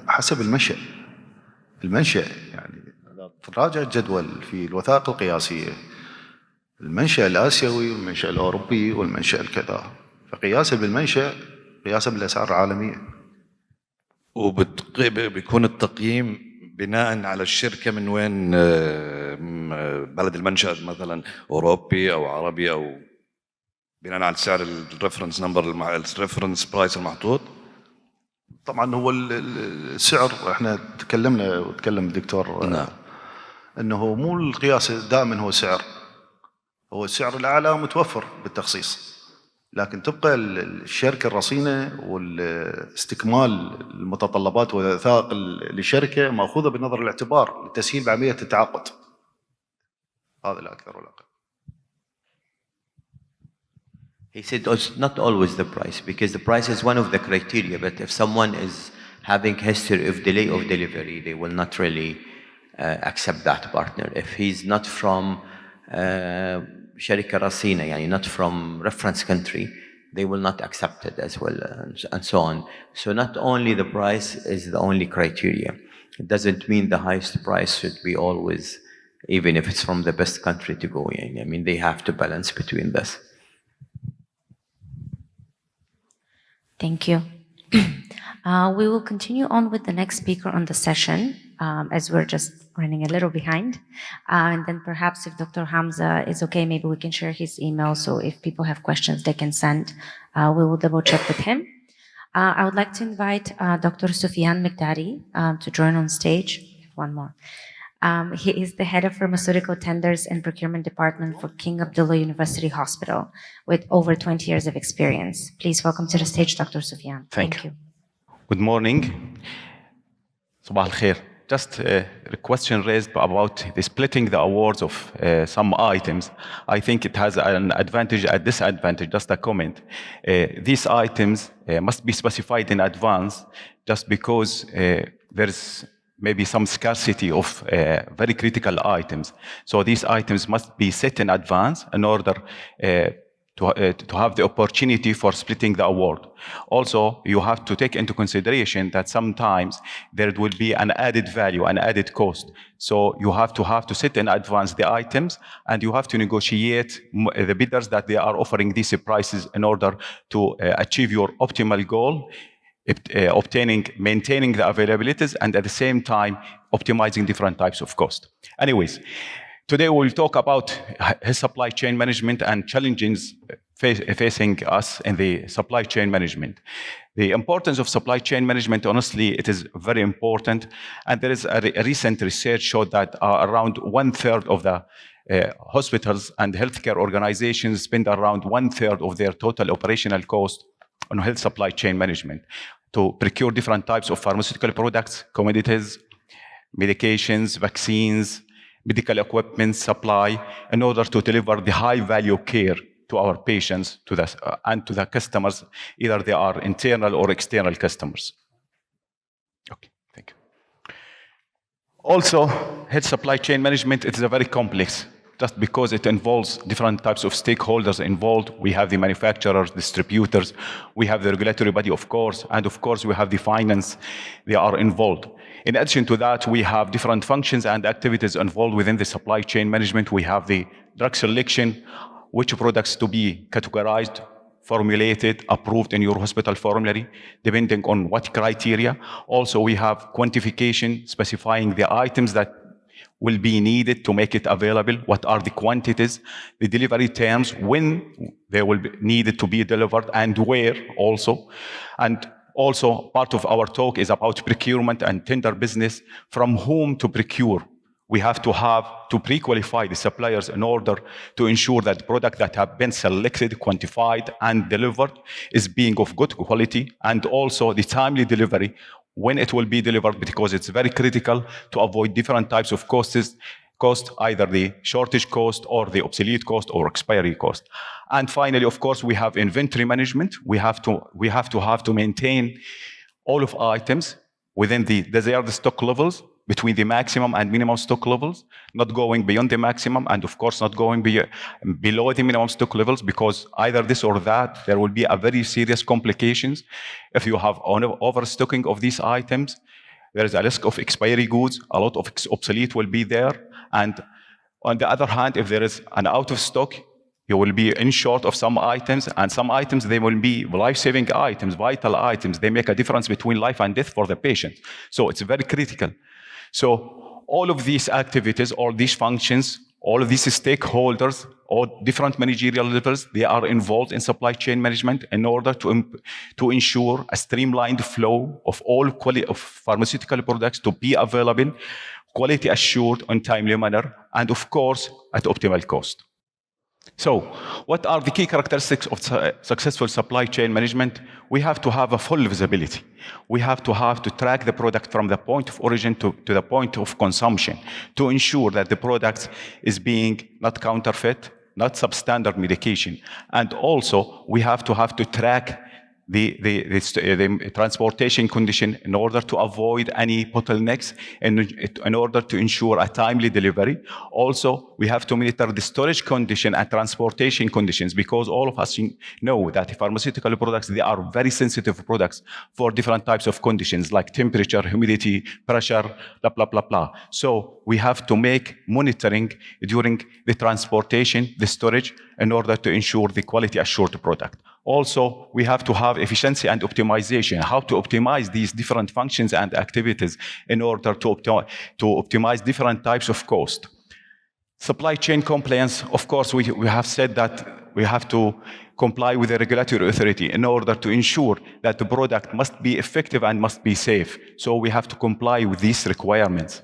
Speaker 2: حسب المنشأ. يعني تراجع الجدول في الوثائق القياسية، المنشأ الآسيوي والمنشأ الأوروبي والمنشأ الكذا، فقياسه بالمنشأ قياسه بالأسعار العالمية.
Speaker 6: وبيكون التقييم بناء على الشركة من وين، بلد المنشأ مثلا أوروبي أو عربي، أو بناء على سعر الريفرنس نمبر، الريفرنس برايس المحطوط.
Speaker 2: طبعا هو السعر، احنا تكلمنا وتكلم الدكتور،
Speaker 6: نعم،
Speaker 2: انه مو القياس دائما هو سعر، هو السعر الأعلى متوفر بالتخصيص، لكن تبقى الشركة الرصينة والاستكمال المتطلبات والوثائق للشركة مأخوذة بنظر الاعتبار لتسهيل بعملية التعاقد. هذا لا أكثر ولا أقل.
Speaker 3: He said it's not always the price, because the price is one of the criteria, but if someone is having history of delay of delivery, they will not really accept that partner. If he's not from Sharika Rasina, yani not from reference country, they will not accept it as well, and so on. So not only the price is the only criteria. It doesn't mean the highest price should be always, even if it's from the best country to go in. I mean, they have to balance between this.
Speaker 1: Thank you. We will continue on with the next speaker on the session, as we're just running a little behind. And then perhaps if Dr. Hamzah is okay, maybe we can share his email, so if people have questions they can send. We will double check with him. I would like to invite Dr. Sofyan Migdadi to join on stage. One more. He is the head of Pharmaceutical Tenders and Procurement Department for King Abdulla University Hospital with over 20 years of experience. Please welcome to the stage, Dr. Sofyan.
Speaker 7: Thank you. Good morning. Sabah al-khair. Just a question raised about the splitting the awards of some items. I think it has an advantage and disadvantage. Just a comment. These items must be specified in advance, just because there's maybe some scarcity of very critical items. So these items must be set in advance in order to have the opportunity for splitting the award. Also, you have to take into consideration that sometimes there will be an added value, an added cost. So you have to set in advance the items, and you have to negotiate the bidders that they are offering these prices in order to achieve your optimal goal, maintaining the availabilities, and at the same time optimizing different types of cost. Anyways, today we'll talk about his supply chain management and challenges facing us in the supply chain management. The importance of supply chain management, honestly, it is very important. And there is a recent research showed that around 1/3 of the hospitals and healthcare organizations spend around 1/3 of their total operational cost on health supply chain management to procure different types of pharmaceutical products, commodities, medications, vaccines, medical equipment supply, in order to deliver the high value care to our patients and to the customers, either they are internal or external customers. Okay, thank you. Also, health supply chain management, it is a very complex, just because it involves different types of stakeholders involved. We have the manufacturers, distributors, we have the regulatory body, of course, and of course we have the finance, they are involved. In addition to that, we have different functions and activities involved within the supply chain management. We have the drug selection, which products to be categorized, formulated, approved in your hospital formulary, depending on what criteria. Also, we have quantification, specifying the items that will be needed to make it available, what are the quantities, the delivery terms, when they will be needed to be delivered, and where also. And also, part of our talk is about procurement and tender business, from whom to procure. We have to pre-qualify the suppliers in order to ensure that product that have been selected, quantified, and delivered is being of good quality, and also the timely delivery when it will be delivered, because it's very critical to avoid different types of costs, either the shortage cost or the obsolete cost or expiry cost. And finally, of course, we have inventory management. We have to maintain all of items within the desired stock levels, between the maximum and minimum stock levels, not going beyond the maximum, and of course not going below the minimum stock levels, because either this or that, there will be a very serious complications. If you have overstocking of these items, there is a risk of expiry goods, a lot of obsolete will be there. And on the other hand, if there is an out of stock, you will be in short of some items, and some items, they will be life-saving items, vital items. They make a difference between life and death for the patient. So it's very critical. So all of these activities, all these functions, all of these stakeholders, all different managerial levels, they are involved in supply chain management in order to ensure a streamlined flow of all quality of pharmaceutical products to be available, quality assured, on timely manner, and of course, at optimal cost. So, what are the key characteristics of successful supply chain management? We have to have a full visibility. We have to track the product from the point of origin to the point of consumption to ensure that the product is being not counterfeit, not substandard medication. And also, we have to track the transportation condition in order to avoid any bottlenecks and in order to ensure a timely delivery. Also, we have to monitor the storage condition and transportation conditions because all of us know that pharmaceutical products, they are very sensitive products for different types of conditions like temperature, humidity, pressure, blah, blah, blah, blah. So we have to make monitoring during the transportation, the storage, in order to ensure the quality assured product. Also, we have to have efficiency and optimization, how to optimize these different functions and activities in order to optimize different types of cost. Supply chain compliance, of course, we have said that we have to comply with the regulatory authority in order to ensure that the product must be effective and must be safe. So we have to comply with these requirements.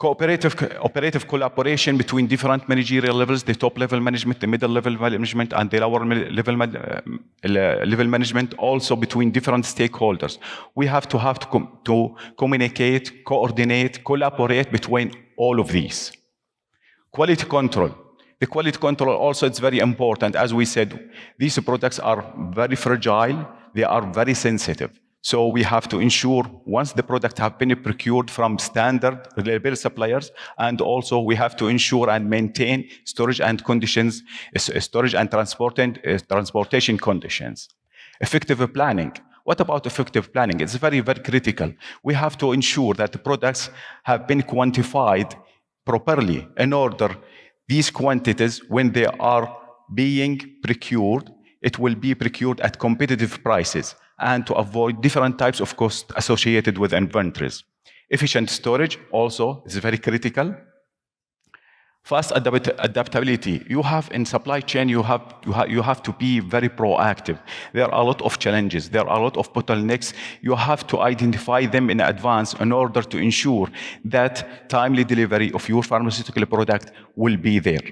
Speaker 7: Operative collaboration between different managerial levels, the top level management, the middle level management, and the lower level management, also between different stakeholders. We have to communicate, coordinate, collaborate between all of these. Quality control. The quality control also is very important. As we said, these products are very fragile, they are very sensitive. So we have to ensure once the product have been procured from standard reliable suppliers, and also we have to ensure and maintain storage and conditions, storage and transportation conditions. Effective planning. What about effective planning? It's very, very critical. We have to ensure that the products have been quantified properly in order these quantities, when they are being procured, it will be procured at competitive prices and to avoid different types of costs associated with inventories. Efficient storage also is very critical. Fast adaptability. You have in supply chain, you have to be very proactive. There are a lot of challenges. There are a lot of bottlenecks. You have to identify them in advance in order to ensure that timely delivery of your pharmaceutical product will be there.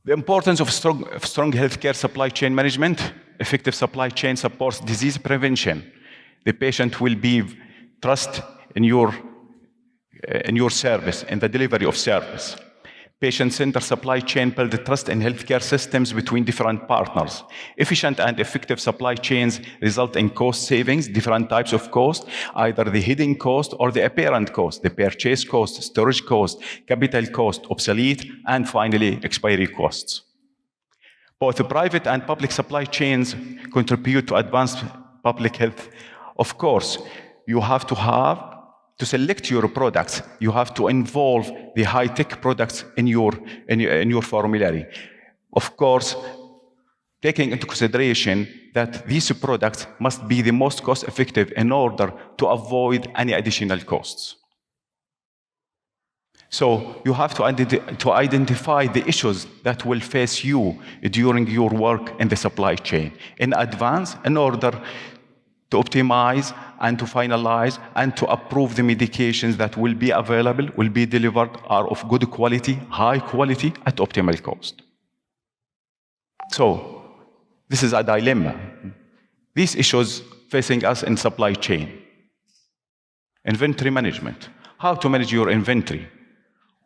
Speaker 7: The importance of strong healthcare supply chain management. Effective supply chain supports disease prevention. The patient will be trust in your service, in the delivery of service. Patient-centered supply chain builds trust in healthcare systems between different partners. Efficient and effective supply chains result in cost savings, different types of cost, either the hidden cost or the apparent cost, the purchase cost, storage cost, capital cost, obsolete, and finally, expiry costs. Both the private and public supply chains contribute to advanced public health. Of course, you have to select your products, you have to involve the high-tech products in your formulary. Of course, taking into consideration that these products must be the most cost-effective in order to avoid any additional costs. So you have to identify the issues that will face you during your work in the supply chain in advance in order to optimize and to finalize and to approve the medications that will be available, will be delivered, are of good quality, high quality, at optimal cost. So, this is a dilemma. These issues facing us in supply chain. Inventory management. How to manage your inventory?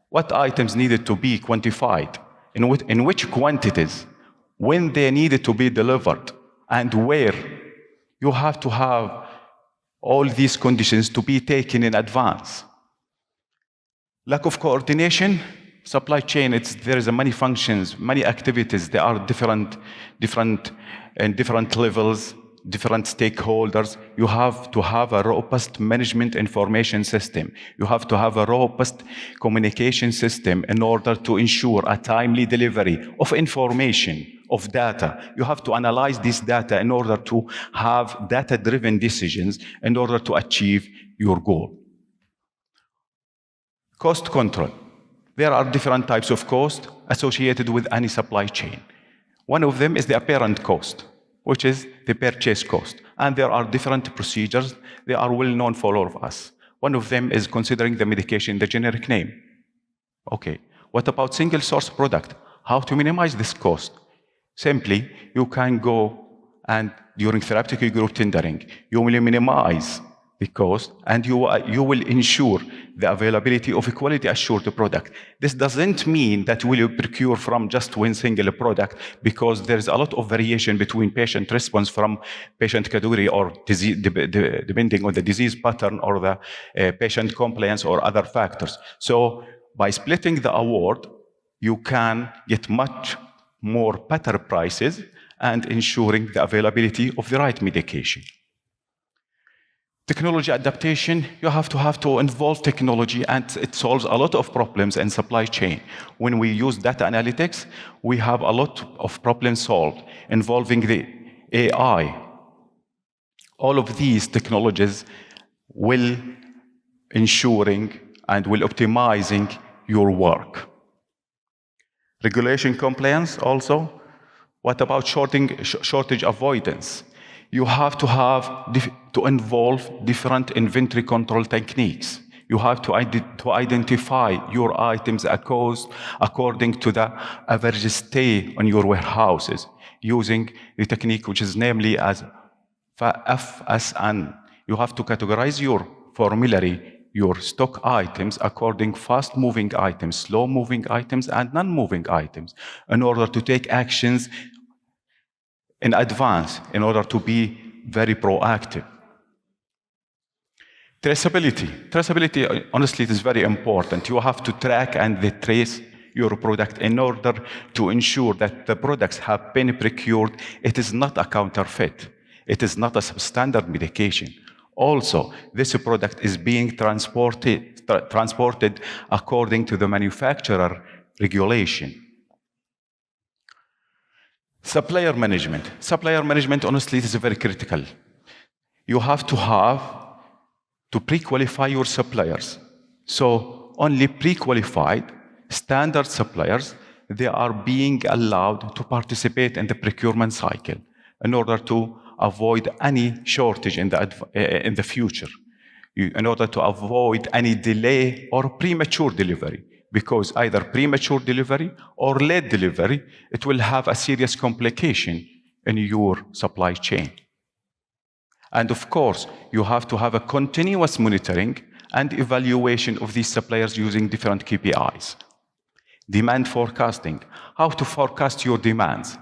Speaker 7: What items needed to be quantified? In which quantities? When they needed to be delivered? And where? You have to have all these conditions to be taken in advance. Lack of coordination, supply chain, there is many functions, many activities. There are different levels, different stakeholders. You have to have a robust management information system. You have to have a robust communication system in order to ensure a timely delivery of information, of data. You have to analyze this data in order to have data-driven decisions in order to achieve your goal. Cost control. There are different types of cost associated with any supply chain. One of them is the apparent cost, which is the purchase cost. And there are different procedures. They are well known for all of us. One of them is considering the medication, the generic name. Okay. What about single source product? How to minimize this cost? Simply, you can go and during therapeutic group tendering, you will minimize the cost and you will ensure the availability of a quality assured product. This doesn't mean that we will procure from just one single product, because there's a lot of variation between patient response from patient category or disease, depending on the disease pattern or the patient compliance or other factors. So by splitting the award, you can get much more better prices and ensuring the availability of the right medication. Technology adaptation, you have to involve technology, and it solves a lot of problems in supply chain. When we use data analytics, we have a lot of problems solved involving the AI. All of these technologies will ensuring and will optimizing your work. Regulation compliance also. What about shortage avoidance? You have to involve different inventory control techniques. You have to identify your items according to the average stay on your warehouses, using the technique which is namely as FSN. You have to categorize your formulary, your stock items according fast-moving items, slow-moving items, and non-moving items, in order to take actions in advance, in order to be very proactive. Traceability, honestly, it is very important. You have to track and trace your product in order to ensure that the products have been procured. It is not a counterfeit. It is not a substandard medication. Also, this product is being transported according to the manufacturer regulation. Supplier management. Supplier management, honestly, is very critical. You have to pre-qualify your suppliers. So only pre-qualified standard suppliers, they are being allowed to participate in the procurement cycle in order to avoid any shortage in the future, in order to avoid any delay or premature delivery. Because either premature delivery or late delivery, it will have a serious complication in your supply chain. And of course, you have to have a continuous monitoring and evaluation of these suppliers using different KPIs. Demand forecasting, how to forecast your demands.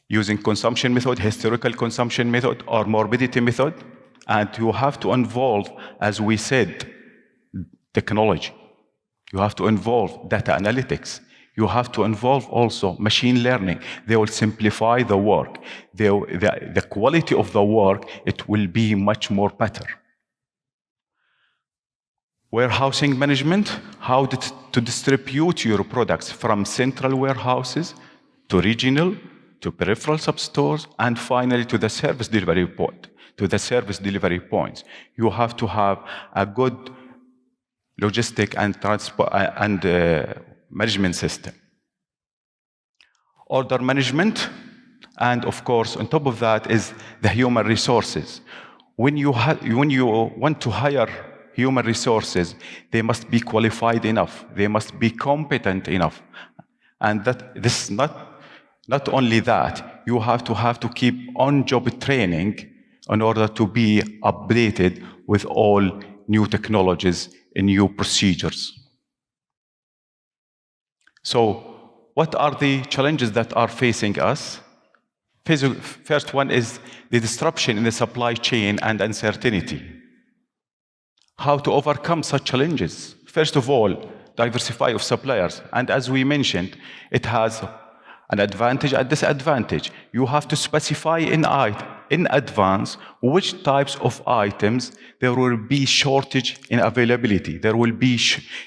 Speaker 7: Using consumption method, historical consumption method, or morbidity method. And you have to involve, as we said, technology. You have to involve data analytics. You have to involve also machine learning. They will simplify the work. The quality of the work, it will be much more better. Warehousing management, how to distribute your products from central warehouses to regional, to peripheral substores, and finally to the service delivery point. Points. You have to have a good logistic and transport and management system. Order management, and of course, on top of that is the human resources. When you want to hire human resources, they must be qualified enough. They must be competent enough. And this is not only that, you have to keep on-job training in order to be updated with all new technologies and new procedures. So, what are the challenges that are facing us? First one is the disruption in the supply chain and uncertainty. How to overcome such challenges? First of all, diversify of suppliers. And as we mentioned, it has an advantage and disadvantage. You have to specify in advance which types of items there will be shortage in availability.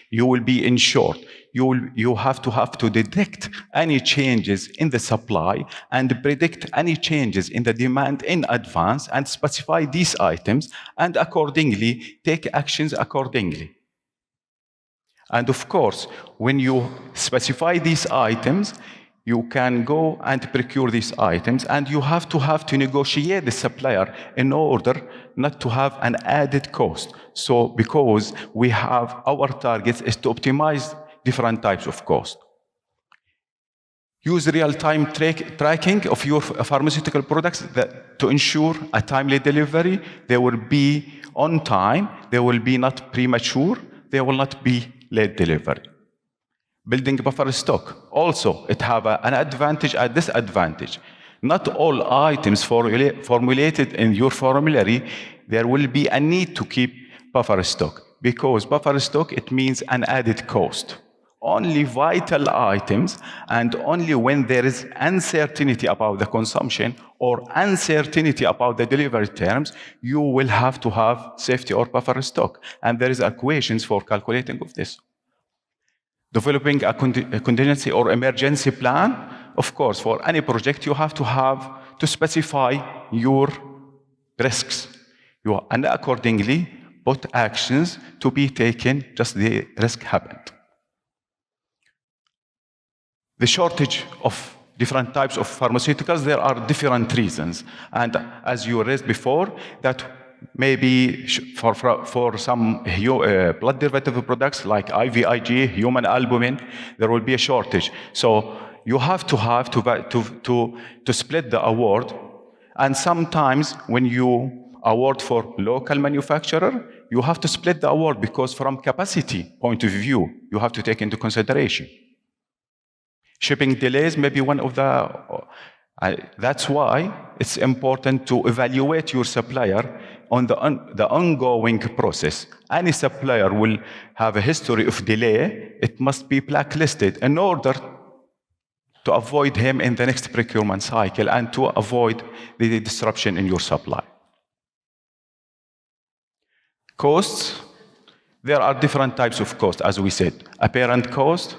Speaker 7: You will be in short. You have to detect any changes in the supply and predict any changes in the demand in advance and specify these items and accordingly take actions accordingly. And of course, when you specify these items, you can go and procure these items, and you have to negotiate the supplier in order not to have an added cost. So because we have our targets is to optimize different types of cost. Use real-time tracking of your pharmaceutical products to ensure a timely delivery. They will be on time, they will be not premature, they will not be late delivery. Building buffer stock. Also, it have an advantage and disadvantage. Not all items formulated in your formulary, there will be a need to keep buffer stock, because buffer stock, it means an added cost. Only vital items, and only when there is uncertainty about the consumption or uncertainty about the delivery terms, you will have to have safety or buffer stock. And there is equations for calculating of this. Developing a contingency or emergency plan. Of course, for any project, you have to specify your risks. And accordingly, put actions to be taken just the risk happened. The shortage of different types of pharmaceuticals, there are different reasons. And as you raised before, that maybe for some blood derivative products like IVIG, human albumin, there will be a shortage. So you have to split the award. And sometimes when you award for local manufacturer, you have to split the award, because from capacity point of view, you have to take into consideration. Shipping delays may be one of the... that's why it's important to evaluate your supplier on the ongoing process. Any supplier will have a history of delay. It must be blacklisted in order to avoid him in the next procurement cycle and to avoid the disruption in your supply. Costs. There are different types of costs, as we said. Apparent cost,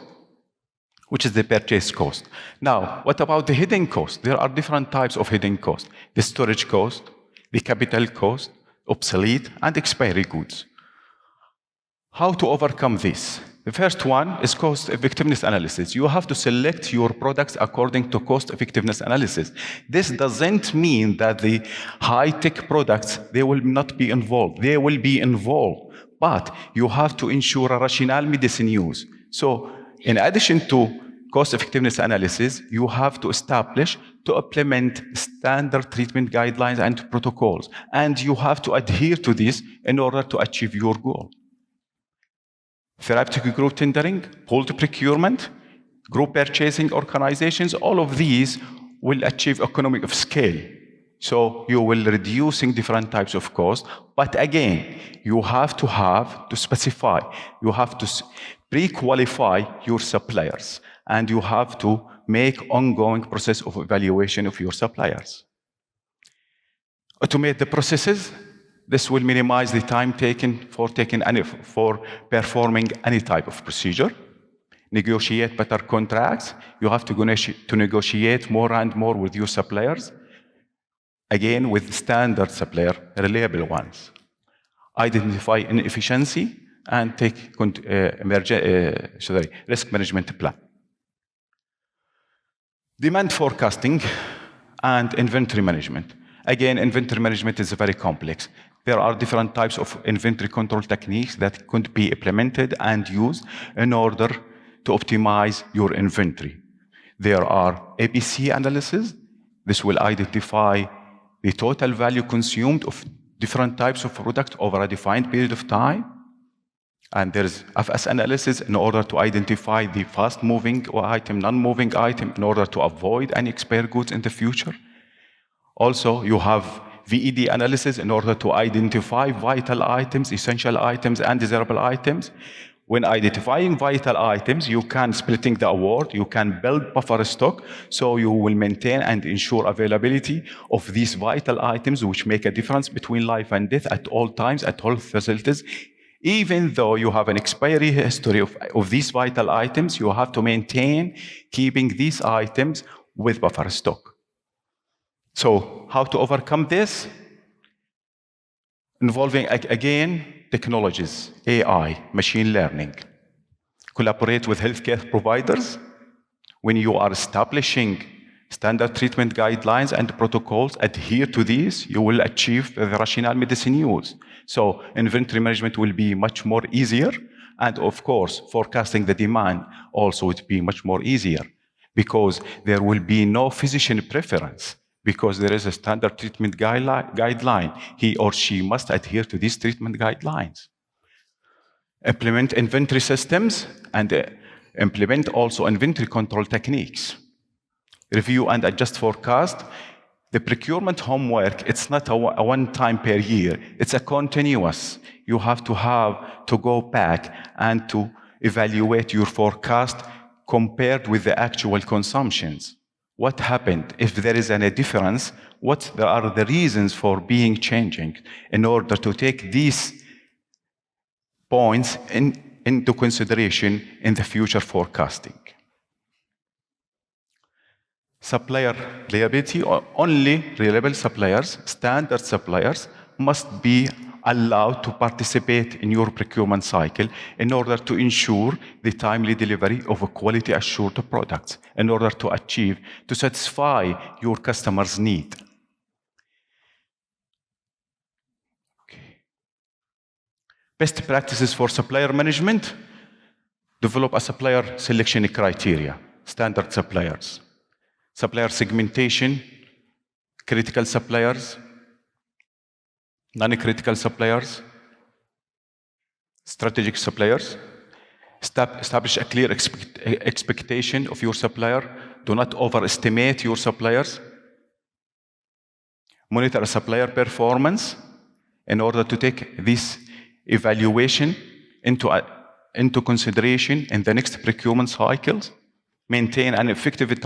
Speaker 7: which is the purchase cost. Now, what about the hidden cost? There are different types of hidden cost. The storage cost, the capital cost, obsolete, and expiry goods. How to overcome this? The first one is cost effectiveness analysis. You have to select your products according to cost effectiveness analysis. This doesn't mean that the high-tech products, they will not be involved. They will be involved, but you have to ensure a rational medicine use. So, in addition to cost effectiveness analysis, you have to establish, to implement standard treatment guidelines and protocols. And you have to adhere to this in order to achieve your goal. Therapeutic group tendering, pooled procurement, group purchasing organizations, all of these will achieve economic of scale. So you will reducing different types of cost. But again, you have to specify, you have to pre-qualify your suppliers, and you have to make ongoing process of evaluation of your suppliers. Automate the processes. This will minimize the time taken for performing any type of procedure. Negotiate better contracts. You have to negotiate more and more with your suppliers. Again, with standard supplier, reliable ones. Identify inefficiency and take risk management plan. Demand forecasting and inventory management. Again, inventory management is very complex. There are different types of inventory control techniques that could be implemented and used in order to optimize your inventory. There are APC analysis. This will identify the total value consumed of different types of product over a defined period of time. And there's FS analysis in order to identify the fast-moving item, non-moving item, in order to avoid any expired goods in the future. Also, you have VED analysis in order to identify vital items, essential items, and desirable items. When identifying vital items, you can splitting the award, you can build buffer stock, so you will maintain and ensure availability of these vital items, which make a difference between life and death at all times, at all facilities. Even though you have an expiry history of these vital items, you have to maintain keeping these items with buffer stock. So, how to overcome this? Involving, again, technologies, AI, machine learning. Collaborate with healthcare providers, When you are establishing standard treatment guidelines and protocols, adhere to these, you will achieve the rational medicine use. So inventory management will be much more easier, and of course, forecasting the demand also would be much more easier, because there will be no physician preference, because there is a standard treatment guideline. He or she must adhere to these treatment guidelines. Implement inventory systems and implement also inventory control techniques. Review and adjust forecast. The procurement homework, it's not a one time per year, it's a continuous. You have to go back and to evaluate your forecast compared with the actual consumptions. What happened? If there is any difference, what are the reasons for being changing, in order to take these points into consideration in the future forecasting. Supplier reliability, only reliable suppliers, standard suppliers, must be allowed to participate in your procurement cycle in order to ensure the timely delivery of a quality assured products, in order to satisfy your customer's need. Okay. Best practices for supplier management: develop a supplier selection criteria, standard suppliers. Supplier segmentation, critical suppliers, non-critical suppliers, strategic suppliers. Establish a clear expectation of your supplier. Do not overestimate your suppliers. Monitor a supplier performance in order to take this evaluation into consideration in the next procurement cycles. Maintain an effective,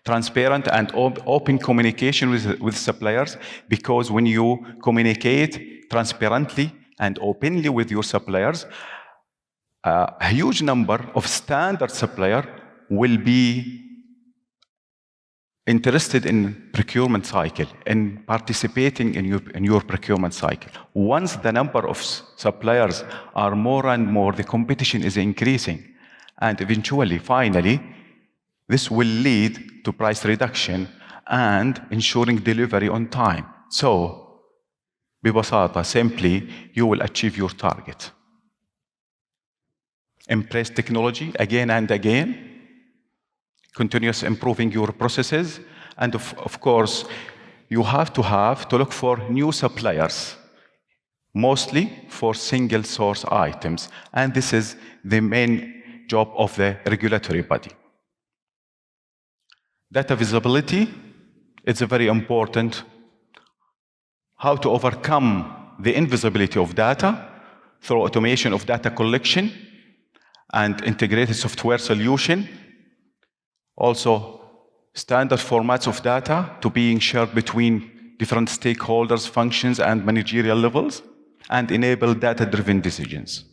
Speaker 7: transparent, and open communication with suppliers, because when you communicate transparently and openly with your suppliers, a huge number of standard suppliers will be interested in procurement cycle and participating in your procurement cycle. Once the number of suppliers are more and more, the competition is increasing, and eventually, finally, this will lead to price reduction and ensuring delivery on time. So, ببساطة, simply, you will achieve your target. Embrace technology again and again. Continuous improving your processes. And of course, you have to look for new suppliers, mostly for single source items. And this is the main job of the regulatory body. Data visibility is very important. How to overcome the invisibility of data through automation of data collection and integrated software solution. Also, standard formats of data to being shared between different stakeholders, functions, and managerial levels, and enable data-driven decisions.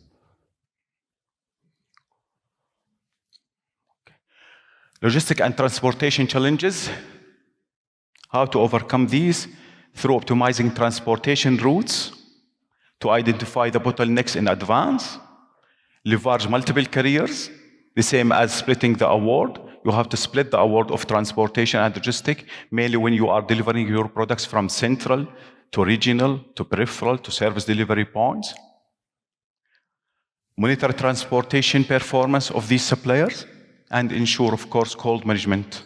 Speaker 7: Logistic and transportation challenges. How to overcome these? Through optimizing transportation routes, to identify the bottlenecks in advance, leverage multiple carriers, the same as splitting the award. You have to split the award of transportation and logistic, mainly when you are delivering your products from central to regional to peripheral to service delivery points. Monitor transportation performance of these suppliers and ensure, of course, cold management.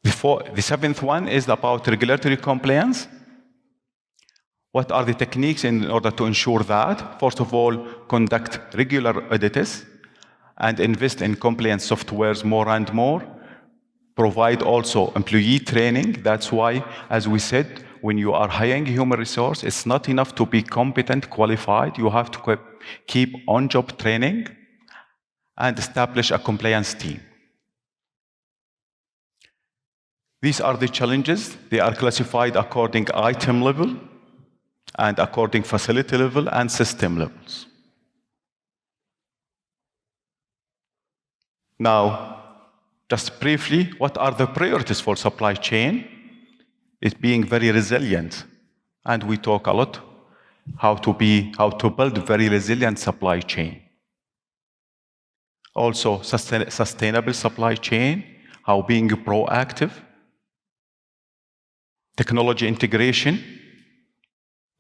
Speaker 7: The seventh one is about regulatory compliance. What are the techniques in order to ensure that? First of all, conduct regular audits and invest in compliance softwares more and more. Provide also employee training. That's why, as we said, when you are hiring human resource, it's not enough to be competent, qualified. You have to keep on-job training and establish a compliance team. These are the challenges. They are classified according item level and according facility level and system levels. Now, just briefly, what are the priorities for supply chain? It's being very resilient. And we talk a lot how to build very resilient supply chain. Also, sustainable supply chain, how being proactive, technology integration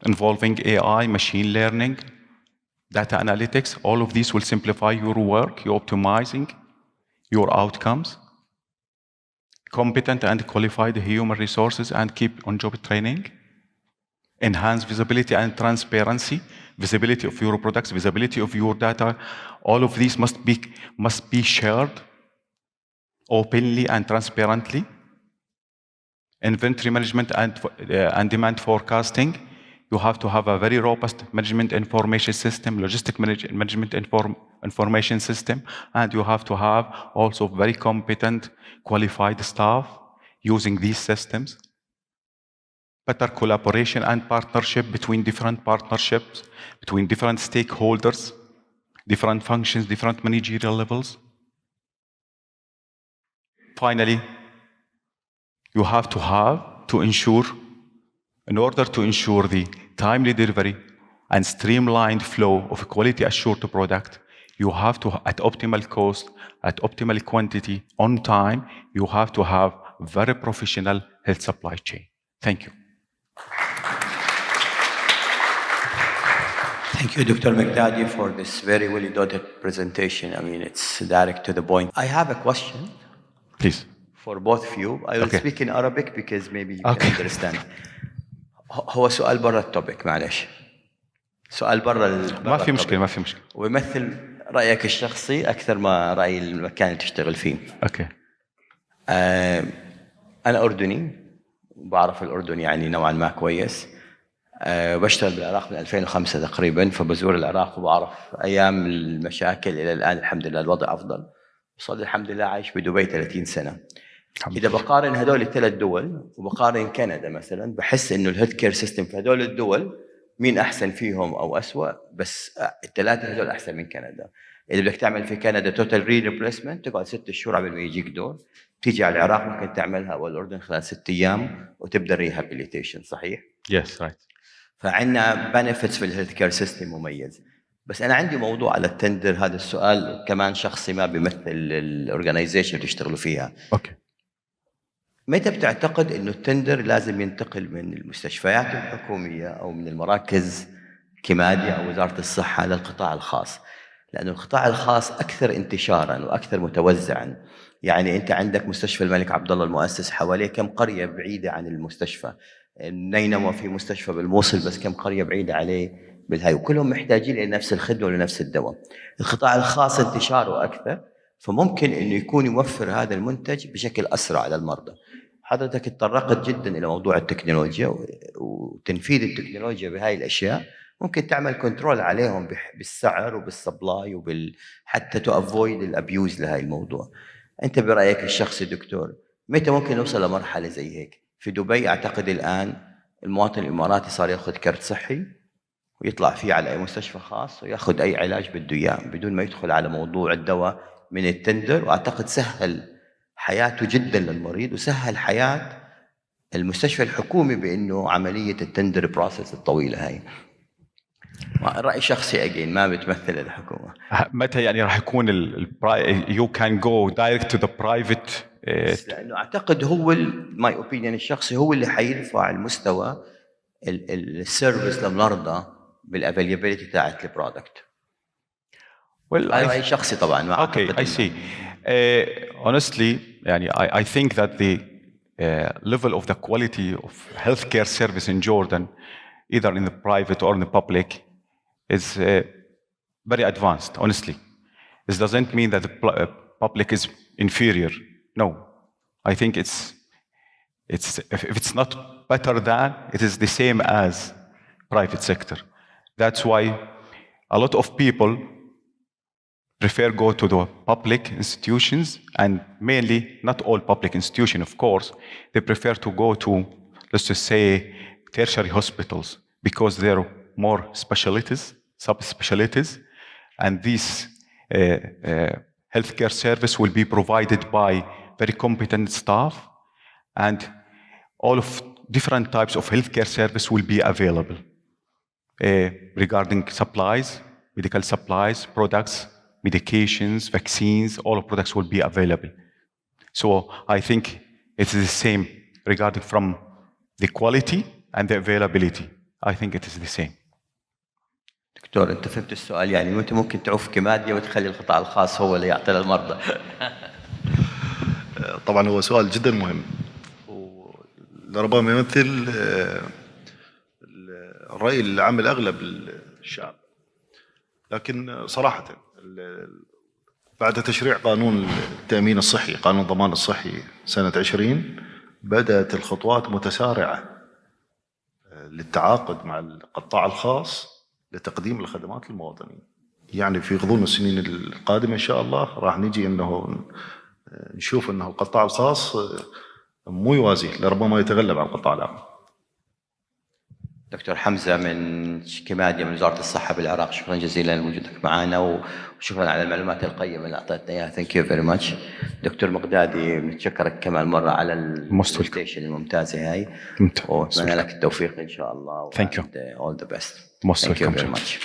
Speaker 7: involving AI, machine learning, data analytics. All of these will simplify your work, your optimizing your outcomes. Competent and qualified human resources and keep on-job training. Enhance visibility and transparency, visibility of your products, visibility of your data. All of these must be shared openly and transparently. Inventory management and demand forecasting. You have to have a very robust management information system, logistic management information system, and you have to have also very competent, qualified staff using these systems. Better collaboration and partnership between different partnerships, between different stakeholders, different functions, different managerial levels. Finally, you have to ensure, in order to ensure the timely delivery and streamlined flow of a quality assured product, you have to, at optimal cost, at optimal quantity, on time, you have to have very professional health supply chain. Thank you.
Speaker 3: Thank you, Dr. Migdadi, for this very well-dotted presentation. I mean, it's direct to the point. I have a question.
Speaker 7: Please.
Speaker 3: For both of you. I will speak in Arabic because maybe you can understand. هو سؤال برا التوبيك معلش. سؤال برا
Speaker 7: ما في مشكلة.
Speaker 3: ويمثل رأيك الشخصي أكثر ما رأي المكان اللي تشتغل فيه.
Speaker 7: اوكي.
Speaker 3: أنا أردني وبعرف الأردن يعني نوعا ما كويس. بشتغل بالعراق من 2005 تقريبا، فبزور العراق وبعرف أيام المشاكل إلى الآن الحمد لله الوضع أفضل. وصل الحمد لله عايش بدبي 30 سنة. إذا بقارن هذول الثلاث دول وبقارن كندا مثلا، بحس إنه الهيلث كير سيستم في هذول الدول مين أحسن فيهم أو أسوأ، بس الثلاثة هذول أحسن من كندا. إذا بدك تعمل في كندا توتال ري ريبليسمنت تقعد 6 شهور قبل ما يجيك دور، تيجي على العراق ممكن تعملها أو الأردن خلال 6 أيام وتبدأ ريهابيليتيشن. صحيح؟
Speaker 7: Yes, right.
Speaker 3: فعندنا بنفيتس في الهيلث كير سيستم مميز. بس أنا عندي موضوع على التندر، هذا السؤال كمان شخصي ما بيمثل الأورجنايزيشن اللي تشتغلوا فيها.
Speaker 7: أوكي.
Speaker 3: متى بتعتقد إنه التندر لازم ينتقل من المستشفيات الحكومية أو من المراكز كيماديا أو وزارة الصحة للقطاع الخاص؟ لأنه القطاع الخاص أكثر انتشاراً وأكثر متوزعاً. يعني أنت عندك مستشفى الملك عبدالله المؤسس حواليه كم قرية بعيدة عن المستشفى. نينوى في مستشفى بالموصل بس كم قرية بعيدة عليه بالهاي، وكلهم محتاجين لنفس الخدمة ولنفس الدواء. القطاع الخاص انتشاره أكثر، فممكن إنه يكون يوفر هذا المنتج بشكل أسرع للمرضى. حضرتك اتطرقت جدا إلى موضوع التكنولوجيا وتنفيذ التكنولوجيا بهاي الأشياء، ممكن تعمل كنترول عليهم بالسعر وبالسبلاي حتى تأفويد الأبيوز لهاي الموضوع. أنت برأيك الشخصي دكتور، متى ممكن نوصل لمرحلة زي هيك؟ في دبي أعتقد الآن المواطن الإماراتي صار يأخذ كرت صحي ويطلع فيه على أي مستشفى خاص ويأخذ أي علاج بده إياه بدون ما يدخل على موضوع الدواء من التندر، وأعتقد سهل حياته جدا للمريض وسهل حياة المستشفى الحكومي بأنه عملية التندر بروسيس الطويلة هاي. رأي شخصي أجين ما بتمثل الحكومة.
Speaker 7: متى يعني راح يكون you can go direct to the private
Speaker 3: لأنه أعتقد هو my opinion الشخصي هو اللي حيرفع المستوى السيرفيس للمرضى بالافيلابيلتي تاعت البرودكت. رأي شخصي طبعا ما
Speaker 7: Okay, I see. Honestly, يعني I think that the level of the quality of healthcare service in Jordan, either in the private or in the public, is very advanced. Honestly, this doesn't mean that the public is inferior. No, I think if it's not better than, it is the same as private sector. That's why a lot of people prefer go to the public institutions, and mainly, not all public institutions, of course, they prefer to go to, let's just say, tertiary hospitals, because they're more specialties, subspecialties, and this healthcare service will be provided by very competent staff, and all of different types of healthcare service will be available regarding supplies, medical supplies, products, medications, vaccines, all products will be available. So I think it is the same regarding from the quality and the availability. I think it is the same.
Speaker 3: دكتور انت فهمت السؤال يعني وانت ممكن تعوف كيماديا وتخلي القطاع الخاص هو اللي يعطي للمرضى.
Speaker 2: طبعا هو سؤال جدا مهم ولربما يمثل الرأي العام الأغلب الشعب، لكن صراحة بعد تشريع قانون التأمين الصحي، قانون الضمان الصحي سنة 20 بدأت الخطوات متسارعة للتعاقد مع القطاع الخاص لتقديم الخدمات للمواطنين. يعني في غضون السنين القادمة إن شاء الله راح نجي أنه نشوف أنه القطاع الخاص مو يوازي، لربما يتغلب على القطاع العام.
Speaker 3: دكتور حمزة من كيماديا من وزارة الصحة بالعراق، شكرا جزيلا لوجودك معنا وشكرا على المعلومات القيمة اللي أعطيتنا إياها. Thank you very much. دكتور مقدادي نتشكرك كمان مرة على البرزنتيشن الممتازة هاي، وأتمنى لك التوفيق إن شاء الله.
Speaker 7: Thank you.
Speaker 3: All the best.
Speaker 7: Most
Speaker 3: Thank you
Speaker 7: welcome.
Speaker 3: very much.